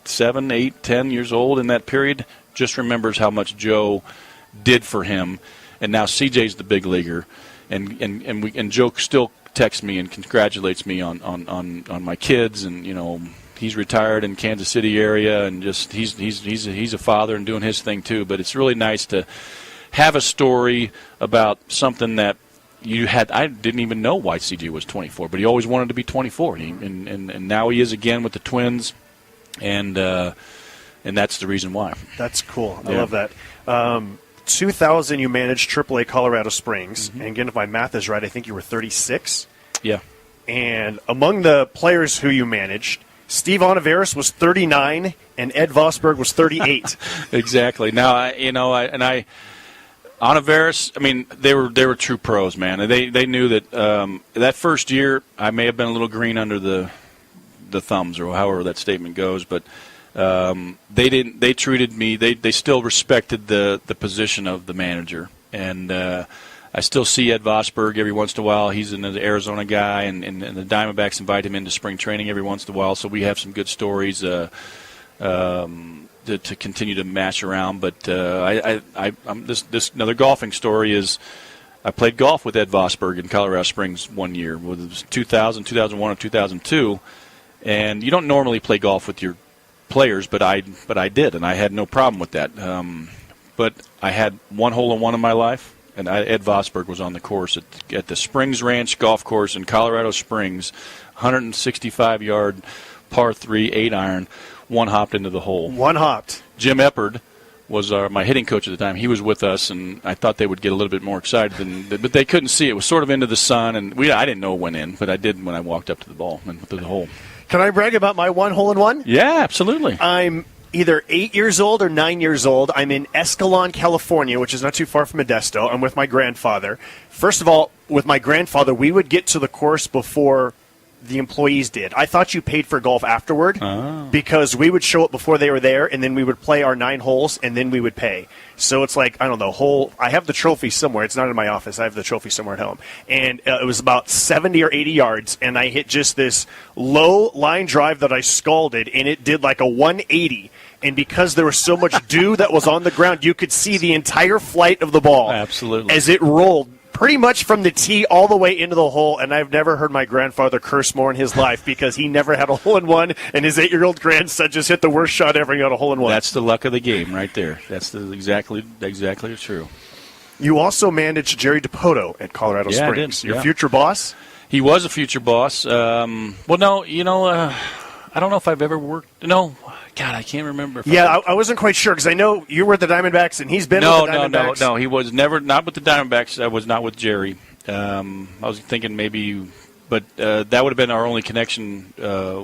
Speaker 2: 7, 8, 10 years old in that period, just remembers how much Joe did for him. And now CJ's the big leaguer, and Joe still texts me and congratulates me on my kids, and he's retired in Kansas City area, and just he's a father and doing his thing too. But it's really nice to have a story about something that you had. I didn't even know why CJ was 24, but he always wanted to be 24, and now he is again with the Twins, and that's the reason why.
Speaker 1: That's cool. I love that. 2000, you managed AAA Colorado Springs. Mm-hmm. And again, if my math is right, I think you were 36.
Speaker 2: Yeah.
Speaker 1: And among the players who you managed, Steve Olivares was 39, and Ed Vosberg was 38.
Speaker 2: Exactly. Now, Olivares, they were true pros, man. They knew that that first year I may have been a little green under the thumbs, or however that statement goes, but they treated me. They still respected the position of the manager, and I still see Ed Vosberg every once in a while. He's an Arizona guy, and the Diamondbacks invite him into spring training every once in a while. So we have some good stories to continue to mash around. But this another golfing story is I played golf with Ed Vosberg in Colorado Springs one year. It was 2000, 2001, or 2002. And you don't normally play golf with your players, but I did, and I had no problem with that. But I had one hole-in-one in my life, and Ed Vosberg was on the course at the Springs Ranch Golf Course in Colorado Springs, 165-yard par 3 8-iron, one hopped into the hole.
Speaker 1: One hopped.
Speaker 2: Jim Eppard was my hitting coach at the time. He was with us, and I thought they would get a little bit more excited, but they couldn't see it. It was sort of into the sun, and I didn't know it went in, but I did when I walked up to the ball and to the hole.
Speaker 1: Can I brag about my one hole-in-one?
Speaker 2: Yeah, absolutely.
Speaker 1: I'm either 8 years old or 9 years old. I'm in Escalon, California, which is not too far from Modesto. I'm with my grandfather. First of all, with my grandfather, we would get to the course before the employees did. I thought you paid for golf afterward because we would show up before they were there, and then we would play our 9 holes, and then we would pay. So it's like, I don't know, I have the trophy somewhere. It's not in my office. I have the trophy somewhere at home. And it was about 70 or 80 yards, and I hit just this low line drive that I scalded, and it did like a 180. And because there was so much dew that was on the ground, you could see the entire flight of the ball.
Speaker 2: Absolutely.
Speaker 1: As it rolled pretty much from the tee all the way into the hole, and I've never heard my grandfather curse more in his life because he never had a hole-in-one, and his 8-year-old grandson just hit the worst shot ever and got a hole-in-one.
Speaker 2: That's the luck of the game right there. That's exactly true.
Speaker 1: You also managed Jerry DiPoto at Colorado Springs.
Speaker 2: I did.
Speaker 1: Your future boss?
Speaker 2: He was a future boss. Well, no, I don't know if I've ever worked. No, God, I can't remember.
Speaker 1: I wasn't quite sure because I know you were the Diamondbacks and he's been with the Diamondbacks.
Speaker 2: No. He was never not with the Diamondbacks. I was not with Jerry. I was thinking maybe, but that would have been our only connection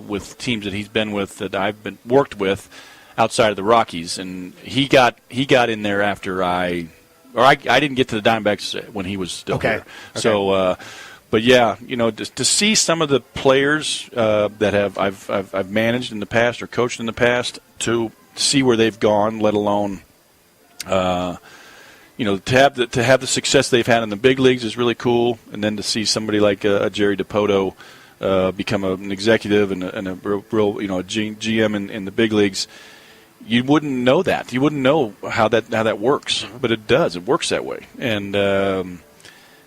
Speaker 2: with teams that he's been with that I've worked with outside of the Rockies. And he got in there after I didn't get to the Diamondbacks when he was still there. Okay. So. But yeah, to see some of the players that I've managed in the past or coached in the past, to see where they've gone, let alone to have the success they've had in the big leagues is really cool. And then to see somebody like a Jerry DiPoto become an executive and a real GM in the big leagues, you wouldn't know that. You wouldn't know how that works, but it does. It works that way, and.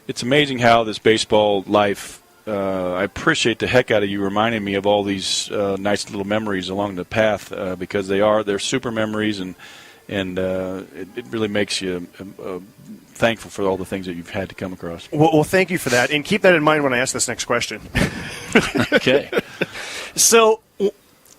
Speaker 2: It's amazing how this baseball life, I appreciate the heck out of you reminding me of all these nice little memories along the path because they're super memories, and it really makes you thankful for all the things that you've had to come across.
Speaker 1: Well, thank you for that, and keep that in mind when I ask this next question.
Speaker 2: Okay.
Speaker 1: So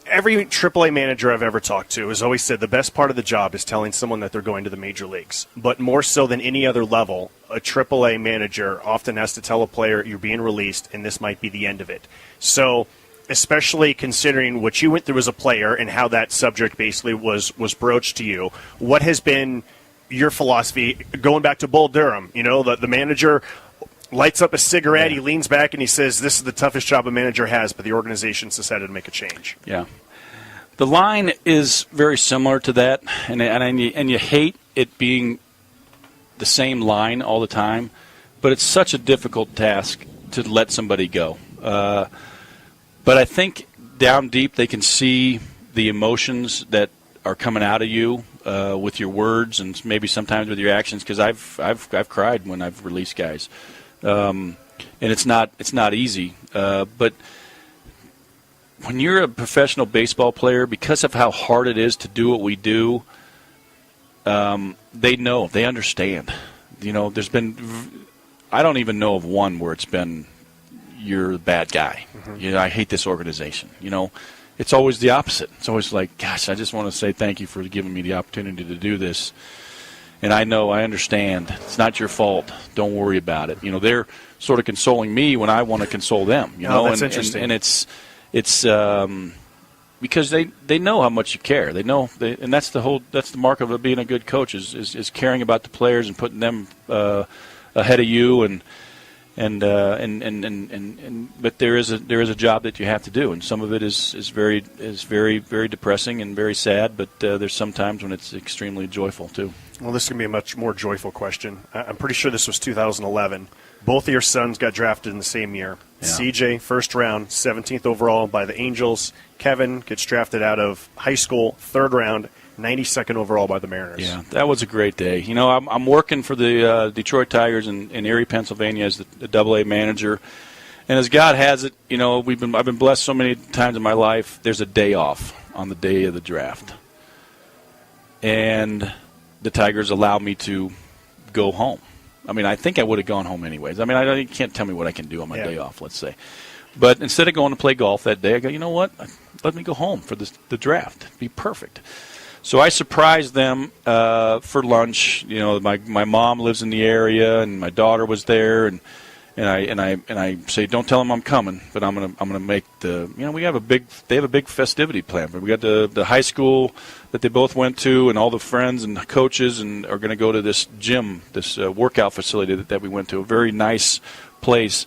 Speaker 1: every AAA manager I've ever talked to has always said the best part of the job is telling someone that they're going to the major leagues. But more so than any other level, a AAA manager often has to tell a player you're being released and this might be the end of it. So especially considering what you went through as a player and how that subject basically was broached to you, what has been your philosophy going back to Bull Durham? The manager lights up a cigarette, he leans back, and he says, this is the toughest job a manager has, but the organization's decided to make a change.
Speaker 2: Yeah. The line is very similar to that, and you hate it being the same line all the time, but it's such a difficult task to let somebody go. But I think down deep they can see the emotions that are coming out of you with your words and maybe sometimes with your actions, because I've cried when I've released guys. And it's not easy, but when you're a professional baseball player, because of how hard it is to do what we do, they understand. There's been, I don't even know of one where it's been, you're the bad guy. Mm-hmm. I hate this organization. It's always the opposite. It's always like, gosh, I just want to say thank you for giving me the opportunity to do this. And I understand. It's not your fault. Don't worry about it. They're sort of consoling me when I want to console them.
Speaker 1: That's interesting.
Speaker 2: And it's because they know how much you care. They know, and that's the mark of being a good coach is caring about the players and putting them ahead of you. But there is a job that you have to do, and some of it is very very depressing and very sad. But there's some times when it's extremely joyful too.
Speaker 1: Well, this is going to be a much more joyful question. I'm pretty sure this was 2011. Both of your sons got drafted in the same year. Yeah. CJ, first round, 17th overall by the Angels. Kevin gets drafted out of high school, third round, 92nd overall by the Mariners.
Speaker 2: Yeah, that was a great day. You know, I'm working for the Detroit Tigers in Erie, Pennsylvania as the Double-A manager. And as God has it, you know, I've been blessed so many times in my life. There's a day off on the day of the draft, and the Tigers allow me to go home. I mean, I think I would have gone home anyways. I mean, you can't tell me what I can do on my day off, let's say. But instead of going to play golf that day, I go, you know what? Let me go home for the draft. It'd be perfect. So I surprised them for lunch. You know, my mom lives in the area, and my daughter was there, and I say, don't tell them I'm coming, but I'm gonna make they have a big festivity plan. We got the high school that they both went to, and all the friends and coaches, and are going to go to this gym, this workout facility that we went to, a very nice place,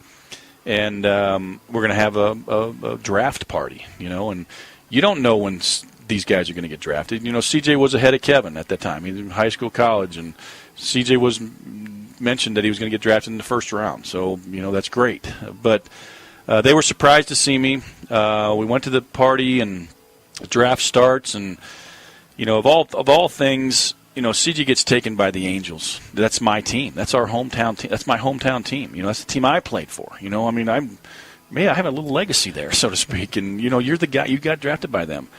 Speaker 2: and we're going to have a draft party, you know, and you don't know when these guys are going to get drafted. You know, CJ was ahead of Kevin at that time. He was in high school, college, and CJ was mentioned that he was going to get drafted in the first round. So, you know, that's great. But they were surprised to see me. We went to the party, and the draft starts, and, you know, of all things, you know, CJ gets taken by the Angels. That's my team. That's our hometown team. That's my hometown team. You know, that's the team I played for. You know, I mean, I have a little legacy there, so to speak. And, you know, you're the guy. You got drafted by them.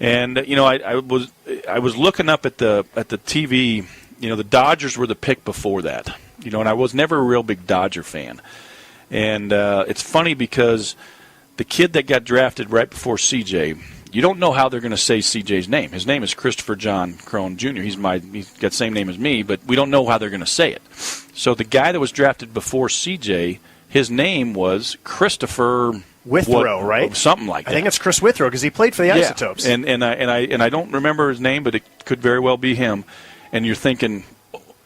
Speaker 2: And, you know, I was looking up at the TV. You know, the Dodgers were the pick before that. You know, and I was never a real big Dodger fan. And it's funny because the kid that got drafted right before CJ, you don't know how they're going to say CJ's name. His name is Christopher John Cron Jr. He's got the same name as me, but we don't know how they're going to say it. So the guy that was drafted before CJ, his name was Christopher
Speaker 1: Withrow, right?
Speaker 2: Something like that.
Speaker 1: I think it's Chris Withrow because he played for the Isotopes.
Speaker 2: And I don't remember his name, but it could very well be him. And you're thinking,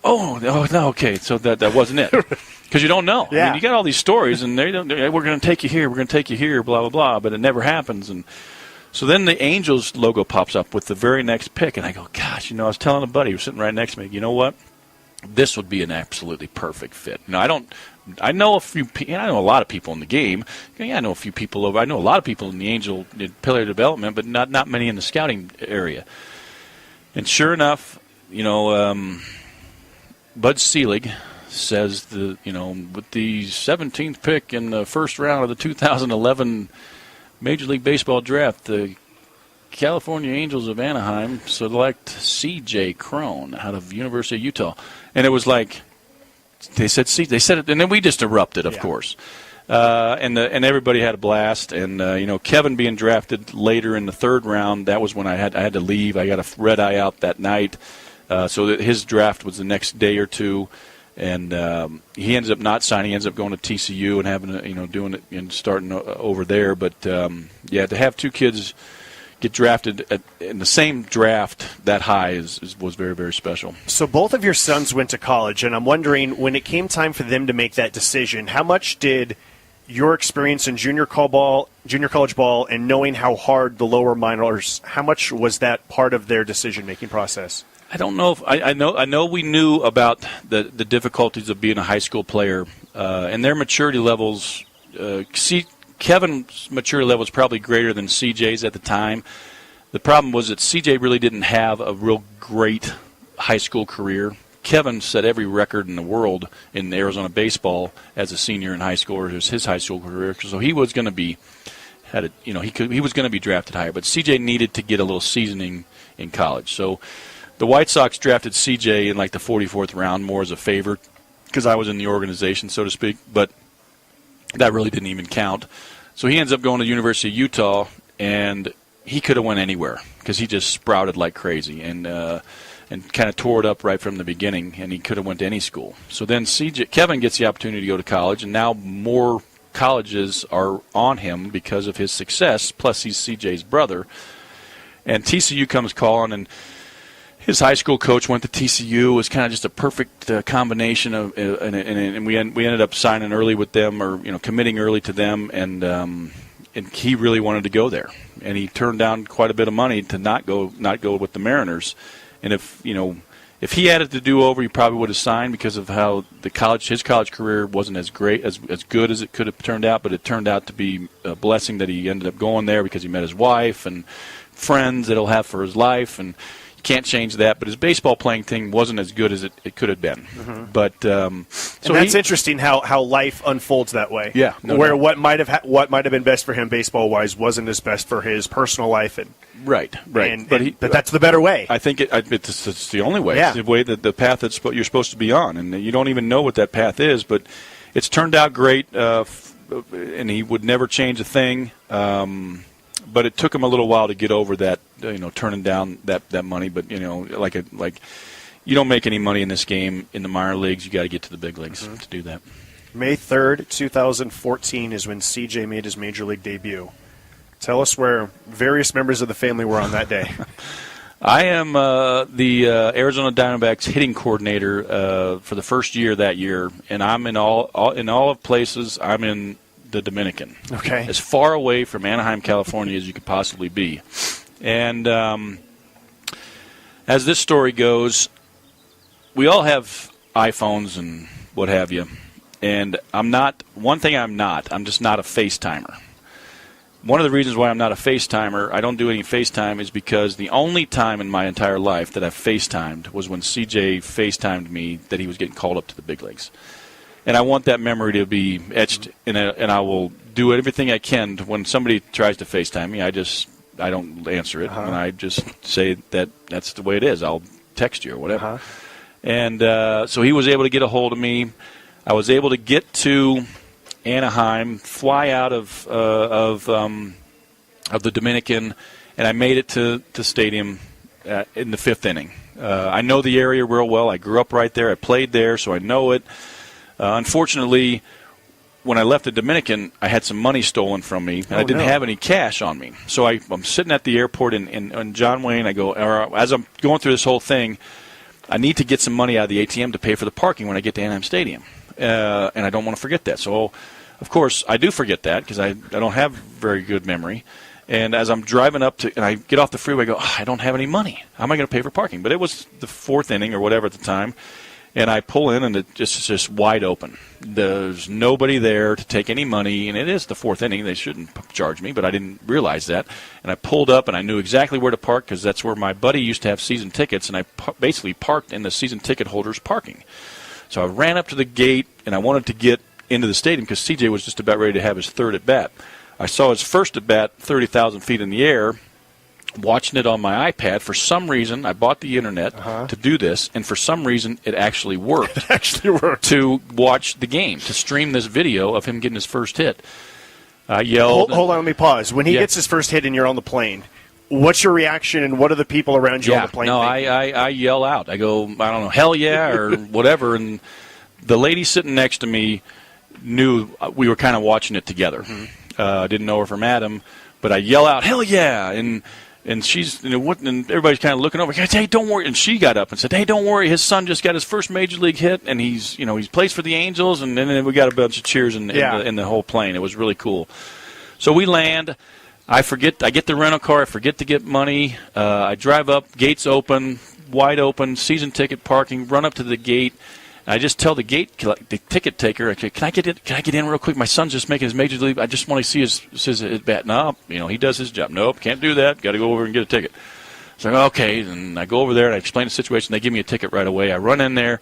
Speaker 2: oh no, okay, so that wasn't it, because you don't know.
Speaker 1: Yeah.
Speaker 2: I mean, you got all these stories, and we're going to take you here, we're going to take you here, blah blah blah, but it never happens. And so then the Angels logo pops up with the very next pick, and I go, gosh, you know, I was telling a buddy who was sitting right next to me, you know what, this would be an absolutely perfect fit. Now I know a lot of people in the game. Yeah, I know a few people I know a lot of people in the Angel player development, but not many in the scouting area. And sure enough, you know, Bud Selig says with the 17th pick in the first round of the 2011 Major League Baseball draft, the California Angels of Anaheim select C.J. Cron out of University of Utah. And it was like, they said it, and then we just erupted, of course. And everybody had a blast. And, you know, Kevin being drafted later in the third round, that was when I had to leave. I got a red eye out that night. So that his draft was the next day or two, and he ends up not signing. He ends up going to TCU and having doing it and starting over there. But to have two kids get drafted in the same draft that high was very, very special.
Speaker 1: So both of your sons went to college, and I'm wondering, when it came time for them to make that decision, how much did your experience in junior college ball, and knowing how hard the lower minors, how much was that part of their decision-making process?
Speaker 2: I don't know if I know we knew about the difficulties of being a high school player, and their maturity levels. Kevin's maturity level was probably greater than CJ's at the time. The problem was that CJ really didn't have a real great high school career. Kevin set every record in the world in Arizona baseball as a senior in high school, or his high school career. So he was going to be he was going to be drafted higher. But CJ needed to get a little seasoning in college. So the White Sox drafted CJ in like the 44th round more as a favor because I was in the organization, so to speak. But that really didn't even count. So he ends up going to the University of Utah, and he could have went anywhere because he just sprouted like crazy and kind of tore it up right from the beginning, and he could have went to any school. So then Kevin gets the opportunity to go to college, and now more colleges are on him because of his success, plus he's CJ's brother. And TCU comes calling, and his high school coach went to TCU. It was kind of just a perfect combination of, and we ended up signing early with them, or committing early to them, and he really wanted to go there, and he turned down quite a bit of money to not go with the Mariners. And if he had it to do over, he probably would have signed because of how his college career wasn't as great as good as it could have turned out. But it turned out to be a blessing that he ended up going there because he met his wife and friends that he'll have for his life. And Can't change that, but his baseball playing thing wasn't as good as it could have been. But so
Speaker 1: that's interesting how life unfolds that way.
Speaker 2: Yeah,
Speaker 1: where what might have been best for him baseball wise wasn't as best for his personal life. And
Speaker 2: right.
Speaker 1: But that's the better way.
Speaker 2: I think it's the only way.
Speaker 1: Yeah.
Speaker 2: It's the way that the path that you're supposed to be on, and you don't even know what that path is. But it's turned out great, and he would never change a thing. But it took him a little while to get over that, turning down that money. But like you don't make any money in this game in the minor leagues. You got to get to the big leagues to do that.
Speaker 1: May 3rd, 2014 is when CJ made his major league debut. Tell us where various members of the family were on that day.
Speaker 2: I am the Arizona Diamondbacks hitting coordinator for the first year that year, and I'm in all of places. I'm in the Dominican.
Speaker 1: Okay.
Speaker 2: As far away from Anaheim, California as you could possibly be. And as this story goes, we all have iPhones and what have you. And I'm just not a FaceTimer. One of the reasons why I'm not a FaceTimer, I don't do any FaceTime, is because the only time in my entire life that I've FaceTimed was when CJ FaceTimed me that he was getting called up to the big leagues. And I want that memory to be etched, and I will do everything I can when somebody tries to FaceTime me. I don't answer it, and I just say that's the way it is. I'll text you or whatever. And so he was able to get a hold of me. I was able to get to Anaheim, fly out of the Dominican, and I made it to the stadium in the 5th inning. I know the area real well. I grew up right there. I played there, so I know it. Unfortunately, when I left the Dominican, I had some money stolen from me, and I didn't have any cash on me. So I'm sitting at the airport in John Wayne. As I'm going through this whole thing, I need to get some money out of the ATM to pay for the parking when I get to Anaheim Stadium. And I don't want to forget that. So, of course, I do forget that because I don't have very good memory. And as I'm driving and I get off the freeway, I go, I don't have any money. How am I going to pay for parking? But it was the 4th inning or whatever at the time. And I pull in, and it's just wide open. There's nobody there to take any money, and it is the 4th inning. They shouldn't charge me, but I didn't realize that. And I pulled up, and I knew exactly where to park because that's where my buddy used to have season tickets, and I basically parked in the season ticket holders' parking. So I ran up to the gate, and I wanted to get into the stadium because CJ was just about ready to have his 3rd at-bat. I saw his first at-bat 30,000 feet in the air, watching it on my iPad. For some reason, I bought the internet to do this, and for some reason, it actually worked.
Speaker 1: It actually worked.
Speaker 2: To watch the game, to stream this video of him getting his first hit. I yelled.
Speaker 1: Hold on, let me pause. When he gets his first hit and you're on the plane, what's your reaction, and what are the people around you on the plane
Speaker 2: No,
Speaker 1: thinking?
Speaker 2: I yell out. I go, I don't know, hell yeah, or whatever. And the lady sitting next to me knew we were kind of watching it together. Didn't know her from Adam, but I yell out, hell yeah, and she's, and everybody's kind of looking over. Hey, don't worry. And she got up and said, hey, don't worry. His son just got his first major league hit, and he plays for the Angels. And then we got a bunch of cheers in the whole plane. It was really cool. So we land. I get the rental car. I forget to get money. I drive up. Gates open, wide open, season ticket parking. Run up to the gate. And I just tell the ticket taker, okay, can I get in real quick? My son's just making his major league. I just want to see his bat. No, he does his job. Nope, can't do that. Got to go over and get a ticket. So okay, and I go over there and I explain the situation. They give me a ticket right away. I run in there.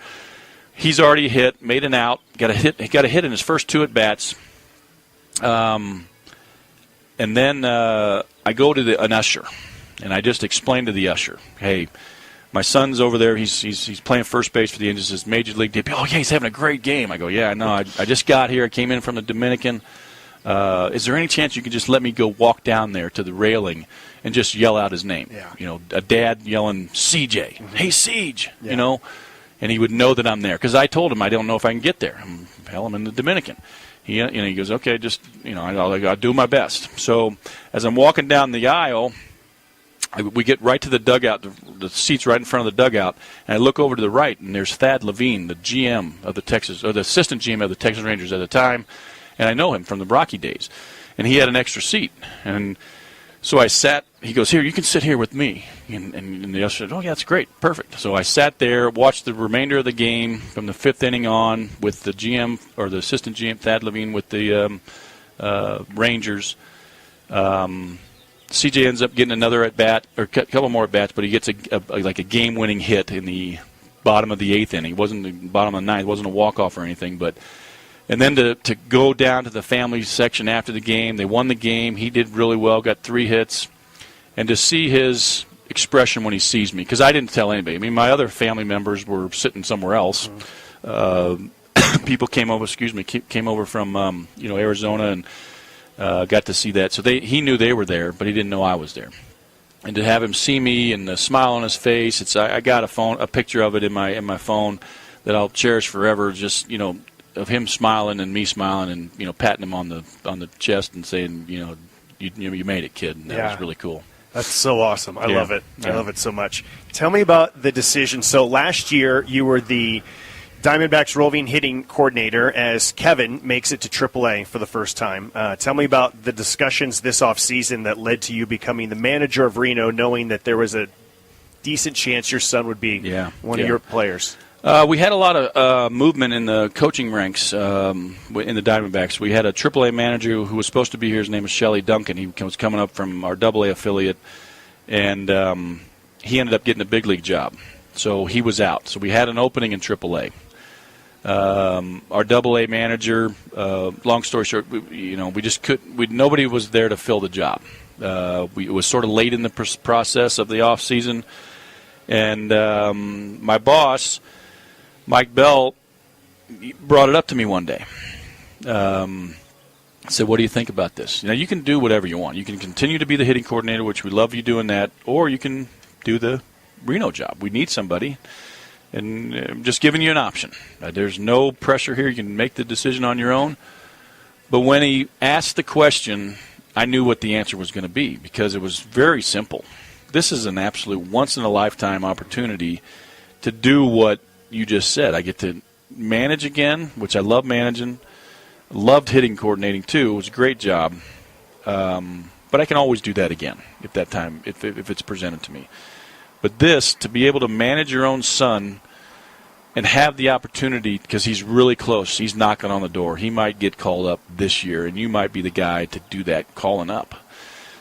Speaker 2: He's already hit, made an out, got a hit in his first 2 at bats. And then I go to an usher, and I just explain to the usher, hey, my son's over there. He's playing first base for the Angels. His major league debut. Oh, yeah, he's having a great game. I go, yeah, no, I just got here. I came in from the Dominican. Is there any chance you could just let me go walk down there to the railing and just yell out his name?
Speaker 1: Yeah.
Speaker 2: A dad yelling, CJ. Hey, Siege, and he would know that I'm there. Because I told him I don't know if I can get there. I'm in the Dominican. He goes, okay, just, I'll do my best. So as I'm walking down the aisle, we get right to the dugout, the seats right in front of the dugout, and I look over to the right, and there's Thad Levine, the GM of the assistant GM of the Texas Rangers at the time, and I know him from the Brocky days, and he had an extra seat, and so I sat. He goes, here, you can sit here with me, and the usher said, oh yeah, that's great, perfect. So I sat there, watched the remainder of the game from the 5th inning on with the GM or the assistant GM Thad Levine with the Rangers. CJ ends up getting another at bat, or a couple more at bats, but he gets a game-winning hit in the bottom of the 8th inning. It wasn't the bottom of the 9th. It wasn't a walk-off or anything, but. And then to go down to the family section after the game, they won the game. He did really well, got 3 hits. And to see his expression when he sees me, because I didn't tell anybody. I mean, my other family members were sitting somewhere else. People came over from Arizona and got to see that. So he knew they were there, but he didn't know I was there. And to have him see me and the smile on his face, I got a picture of it in my phone that I'll cherish forever. Just of him smiling and me smiling and patting him on the chest and saying you made it, kid. And that was really cool.
Speaker 1: That's so awesome. I love it. I love it so much. Tell me about the decision. So last year you were the Diamondbacks roving hitting coordinator as Kevin makes it to AAA for the first time. Tell me about the discussions this offseason that led to you becoming the manager of Reno, knowing that there was a decent chance your son would be one of your players.
Speaker 2: We had a lot of movement in the coaching ranks in the Diamondbacks. We had a AAA manager who was supposed to be here. His name was Shelley Duncan. He was coming up from our AA affiliate, and he ended up getting a big league job. So he was out. So we had an opening in AAA. Our AA manager, long story short, we just couldn't. Nobody was there to fill the job. It was sort of late in the process of the off season, and my boss, Mike Bell, brought it up to me one day. Said, "What do you think about this? You can do whatever you want. You can continue to be the hitting coordinator, which we love you doing that, or you can do the Reno job. We need somebody, and I'm just giving you an option. There's no pressure here. You can make the decision on your own." But when he asked the question, I knew what the answer was going to be because it was very simple. This is an absolute once-in-a-lifetime opportunity to do what you just said. I get to manage again, which I love managing. Loved hitting coordinating too. It was a great job. But I can always do that again if it's presented to me. But to be able to manage your own son and have the opportunity, because he's really close, he's knocking on the door. He might get called up this year, and you might be the guy to do that calling up.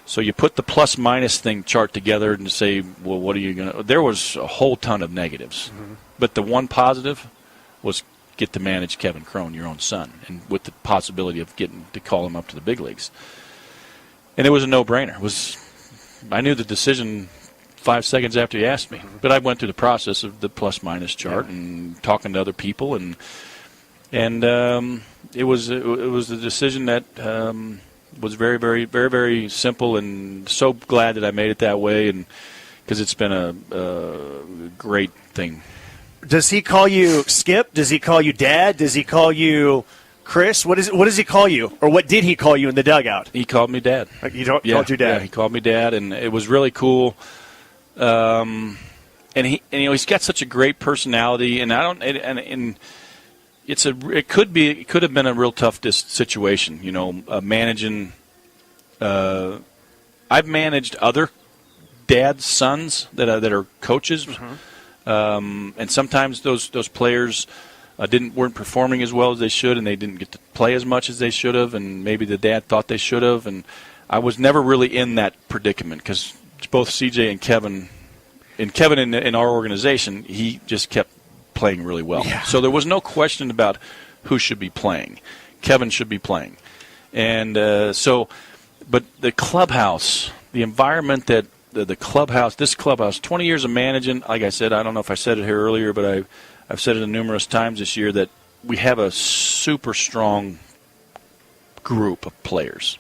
Speaker 2: So you put the plus-minus chart together and say, well, what are you going to – there was a whole ton of negatives. Mm-hmm. But the one positive was get to manage Kevin Cron, your own son, and with the possibility of getting to call him up to the big leagues. And it was a no-brainer. I knew the decision 5 seconds after he asked me. Mm-hmm. But I went through the process of the plus-minus chart and talking to other people, and it was a decision that was very, very, very, very simple, and so glad that I made it that way, and because it's been a great thing.
Speaker 1: Does he call you Skip? Does he call you Dad? Does he call you Chris? What does he call you? Or what did he call you in the dugout?
Speaker 2: He called me Dad.
Speaker 1: Called you Dad? Yeah,
Speaker 2: he called me Dad, and it was really cool. And he's got such a great personality, and it could have been a real tough situation, managing. I've managed other dads' sons that are coaches. Mm-hmm. And sometimes those players weren't performing as well as they should, and they didn't get to play as much as they should have, and maybe the dad thought they should have. And I was never really in that predicament because both CJ and Kevin in our organization, he just kept playing really well. Yeah. So there was no question about who should be playing. Kevin should be playing. And but the clubhouse, the environment that this clubhouse, 20 years of managing, like I said, I don't know if I said it here earlier, but I've said it numerous times this year, that we have a super strong group of players.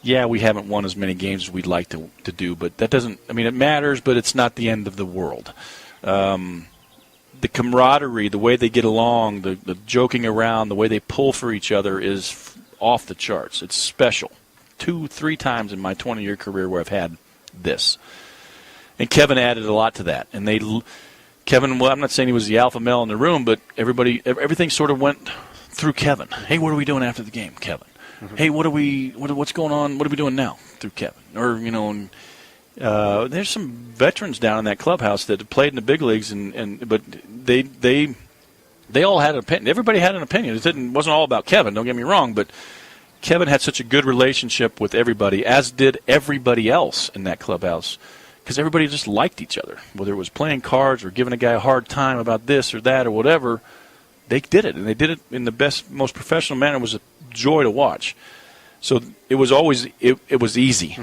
Speaker 2: Yeah, we haven't won as many games as we'd like to do, but that doesn't – it matters, but it's not the end of the world. The camaraderie, the way they get along, the joking around, the way they pull for each other is off the charts. It's special. 2-3 times in my 20-year career where I've had this. And Kevin added a lot to that. And Kevin, well, I'm not saying he was the alpha male in the room, but everything sort of went through Kevin. Hey, what are we doing after the game, Kevin? Mm-hmm. Hey, what's going on? What are we doing now? Through Kevin. Or, there's some veterans down in that clubhouse that played in the big leagues, but they all had an opinion. Everybody had an opinion. It wasn't all about Kevin, don't get me wrong, but Kevin had such a good relationship with everybody, as did everybody else in that clubhouse, because everybody just liked each other. Whether it was playing cards or giving a guy a hard time about this or that or whatever, they did it, and they did it in the best, most professional manner. It was a joy to watch. So it was always it was easy,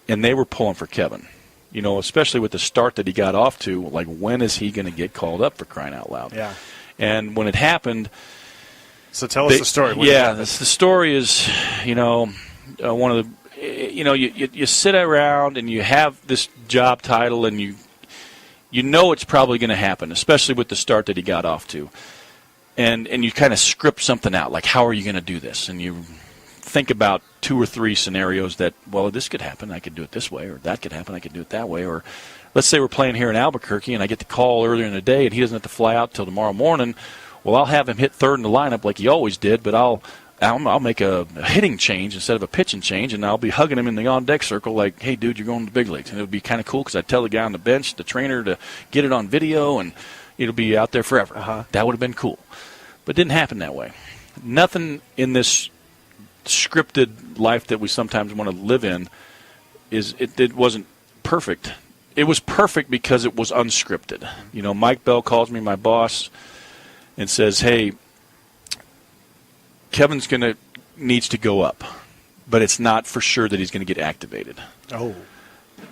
Speaker 2: and they were pulling for Kevin. You know, especially with the start that he got off to, like, when is he going to get called up, for crying out loud?
Speaker 1: Yeah.
Speaker 2: And when it happened,
Speaker 1: so tell us the story.
Speaker 2: The story is, one of the, you sit around and you have this job title, and you know it's probably going to happen, especially with the start that he got off to, and you kind of script something out, like, how are you going to do this? And you think about 2 or 3 scenarios that, well, this could happen, I could do it this way, or that could happen, I could do it that way. Or let's say we're playing here in Albuquerque and I get the call earlier in the day and he doesn't have to fly out till tomorrow morning. Well, I'll have him hit third in the lineup like he always did, but I'll make a hitting change instead of a pitching change, and I'll be hugging him in the on-deck circle like, hey, dude, you're going to the big leagues. And it would be kind of cool because I'd tell the guy on the bench, the trainer, to get it on video, and it'll be out there forever. That would have been cool. But it didn't happen that way. Nothing in this scripted life that we sometimes want to live in it wasn't perfect. It was perfect because it was unscripted. You know, Mike Bell calls me, my boss, and says, hey, Kevin's needs to go up, but it's not for sure that he's going to get activated.
Speaker 1: Oh.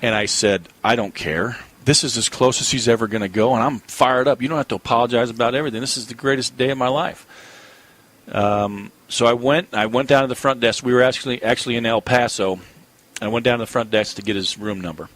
Speaker 2: And I said, I don't care. This is as close as he's ever going to go, and I'm fired up. You don't have to apologize about everything. This is the greatest day of my life. So I went down to the front desk. We were actually in El Paso. I went down to the front desk to get his room number.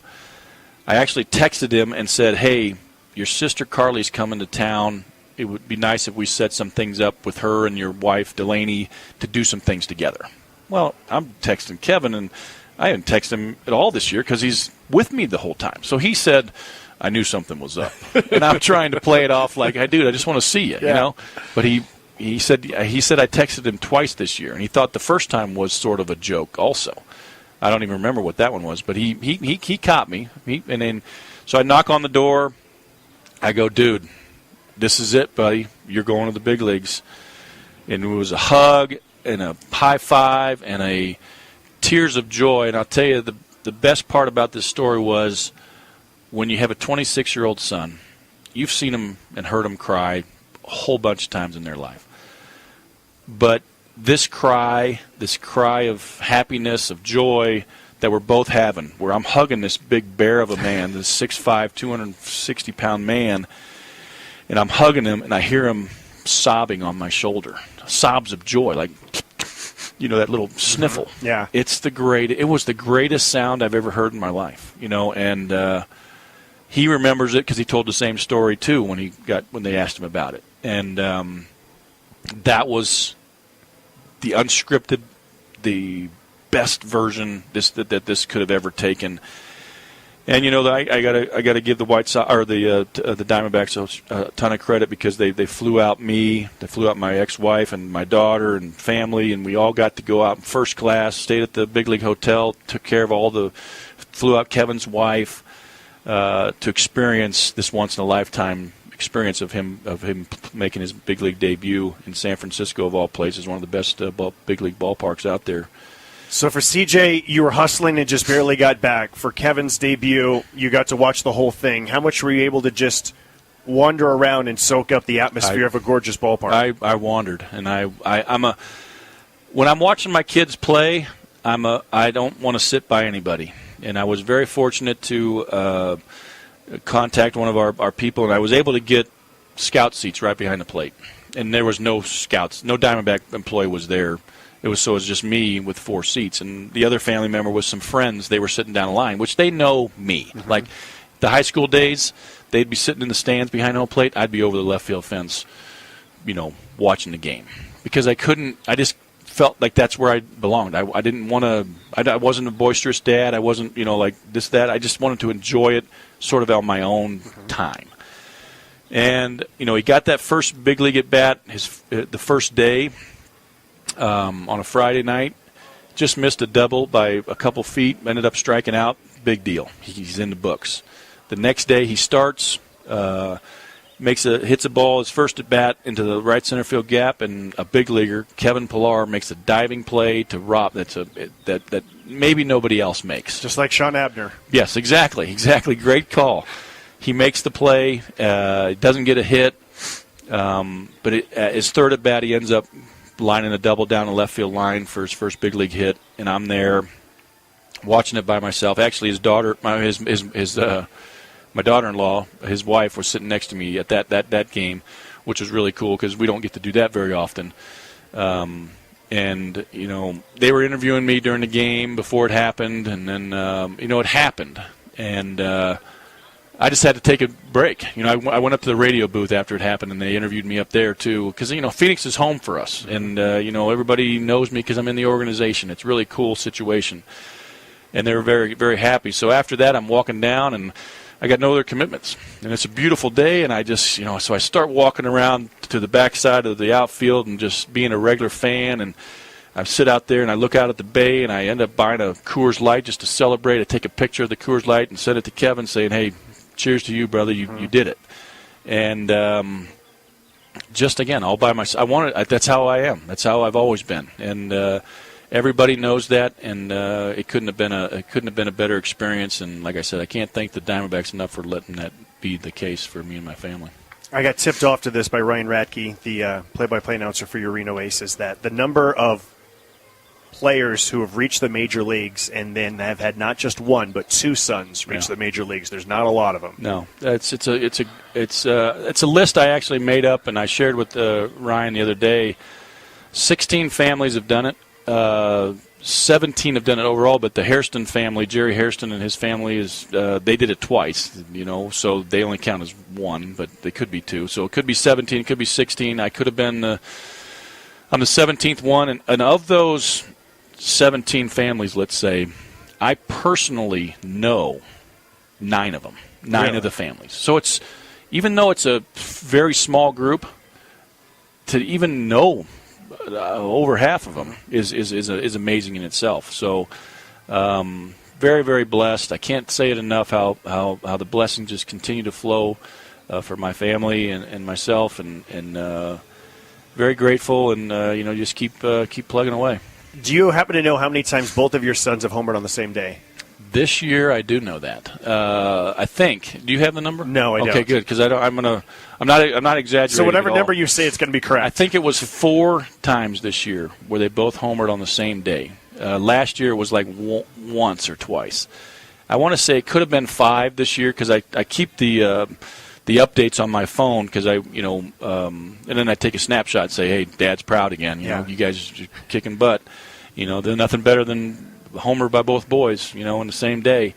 Speaker 2: I actually texted him and said, hey, your sister Carly's coming to town. It would be nice if we set some things up with her and your wife, Delaney, to do some things together. Well, I'm texting Kevin, and I didn't text him at all this year because he's with me the whole time. So he said, I knew something was up. And I'm trying to play it off like, hey, dude, I just want to see you, you know? But he said I texted him twice this year, and he thought the first time was sort of a joke also. I don't even remember what that one was, but he caught me. So I knock on the door. I go, dude, this is it, buddy. You're going to the big leagues. And it was a hug and a high five and a tears of joy. And I'll tell you, the best part about this story was when you have a 26-year-old son, you've seen him and heard him cry a whole bunch of times in their life. But this cry of happiness, of joy that we're both having, where I'm hugging this big bear of a man, this 6'5", 260-pound man, and I'm hugging him, and I hear him sobbing on my shoulder, sobs of joy, like, that little sniffle.
Speaker 1: Yeah.
Speaker 2: It was the greatest sound I've ever heard in my life, and he remembers it because he told the same story too when they asked him about it, and that was the unscripted, the best version that this could have ever taken. And I gotta give the White Sox or the Diamondbacks a ton of credit because they flew out me, they flew out my ex-wife and my daughter and family, and we all got to go out in first class, stayed at the big league hotel, took care of flew out Kevin's wife to experience this once in a lifetime experience of him making his big league debut in San Francisco, of all places, one of the best big league ballparks out there.
Speaker 1: So for CJ, you were hustling and just barely got back. For Kevin's debut, you got to watch the whole thing. How much were you able to just wander around and soak up the atmosphere of a gorgeous ballpark?
Speaker 2: I wandered, and when I'm watching my kids play, I don't want to sit by anybody. And I was very fortunate to contact one of our people, and I was able to get scout seats right behind the plate. And there was no scouts, no Diamondback employee was there. It was just me with 4 seats, and the other family member was some friends. They were sitting down the line, which they know me. Mm-hmm. Like the high school days, they'd be sitting in the stands behind home plate. I'd be over the left field fence, watching the game because I just felt like that's where I belonged. I didn't want to. I wasn't a boisterous dad. I wasn't like this, that. I just wanted to enjoy it sort of on my own time. And he got that first big league at bat the first day. On a Friday night, just missed a double by a couple feet, ended up striking out. Big deal. He's in the books. The next day he starts, hits a ball his first at bat into the right center field gap, and a big leaguer, Kevin Pillar, makes a diving play to Rob that maybe nobody else makes.
Speaker 1: Just like Sean Abner.
Speaker 2: Yes, exactly. Great call. He makes the play, doesn't get a hit, but his third at bat, he ends up lining a double down the left field line for his first big league hit, and I'm there watching it by myself. Actually, his daughter, my daughter-in-law, his wife, was sitting next to me at that game, which was really cool because we don't get to do that very often. And they were interviewing me during the game before it happened, and then it happened, and I just had to take a break. I went up to the radio booth after it happened, and they interviewed me up there too, because Phoenix is home for us, and everybody knows me because I'm in the organization. It's a really cool situation, and they were very, very happy. So after that, I'm walking down, and I got no other commitments, and it's a beautiful day, and I just so I start walking around to the backside of the outfield and just being a regular fan, and I sit out there and I look out at the bay, and I end up buying a Coors Light just to celebrate. I take a picture of the Coors Light and send it to Kevin, saying, "Hey, cheers to you, brother. You did it." And just again, all by myself. That's how I am. That's how I've always been. And everybody knows that. And it couldn't have been a better experience. And like I said, I can't thank the Diamondbacks enough for letting that be the case for me and my family.
Speaker 1: I got tipped off to this by Ryan Radke, the play-by-play announcer for your Reno Aces, that the number of players who have reached the major leagues and then have had not just one but two sons reach the major leagues. There's not a lot of them.
Speaker 2: No, it's a list I actually made up and I shared with Ryan the other day. 16 families have done it. 17 have done it overall, but the Hairston family, Jerry Hairston and his family, they did it twice. So they only count as one, but they could be two. So it could be 17, it could be 16. I could have been on the 17th one, and of those 17 families, let's say, I personally know 9 of them, 9 of the families. So it's, even though it's a very small group, to even know over half of them is amazing in itself. So very, very blessed. I can't say it enough how the blessings just continue to flow for my family and myself, and very grateful, and just keep plugging away.
Speaker 1: Do you happen to know how many times both of your sons have homered on the same day?
Speaker 2: This year, I do know that. I think. Do you have the number?
Speaker 1: No, I don't.
Speaker 2: Okay, good, because I'm not exaggerating.
Speaker 1: So whatever
Speaker 2: at all.
Speaker 1: number you say, it's going to be correct.
Speaker 2: I think it was 4 times this year where they both homered on the same day. Last year it was like once or twice. I want to say it could have been 5 this year because I keep the updates on my phone because and then I take a snapshot and say, hey, Dad's proud again. You know, you guys are kicking butt. There's nothing better than homer by both boys, in the same day.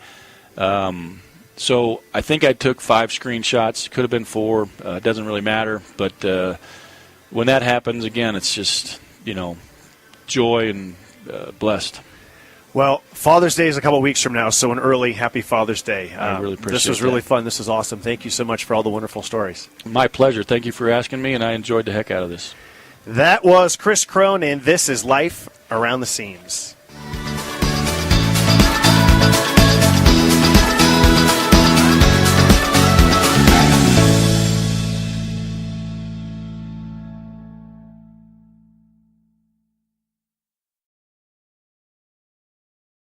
Speaker 2: So I think I took 5 screenshots. Could have been 4. It doesn't really matter. But when that happens, again, it's just, joy and blessed.
Speaker 1: Well, Father's Day is a couple weeks from now, so an early Happy Father's Day.
Speaker 2: I really appreciate it.
Speaker 1: This was really fun. This is awesome. Thank you so much for all the wonderful stories.
Speaker 2: My pleasure. Thank you for asking me, and I enjoyed the heck out of this.
Speaker 1: That was Chris Cron, and this is Life Around the Seams.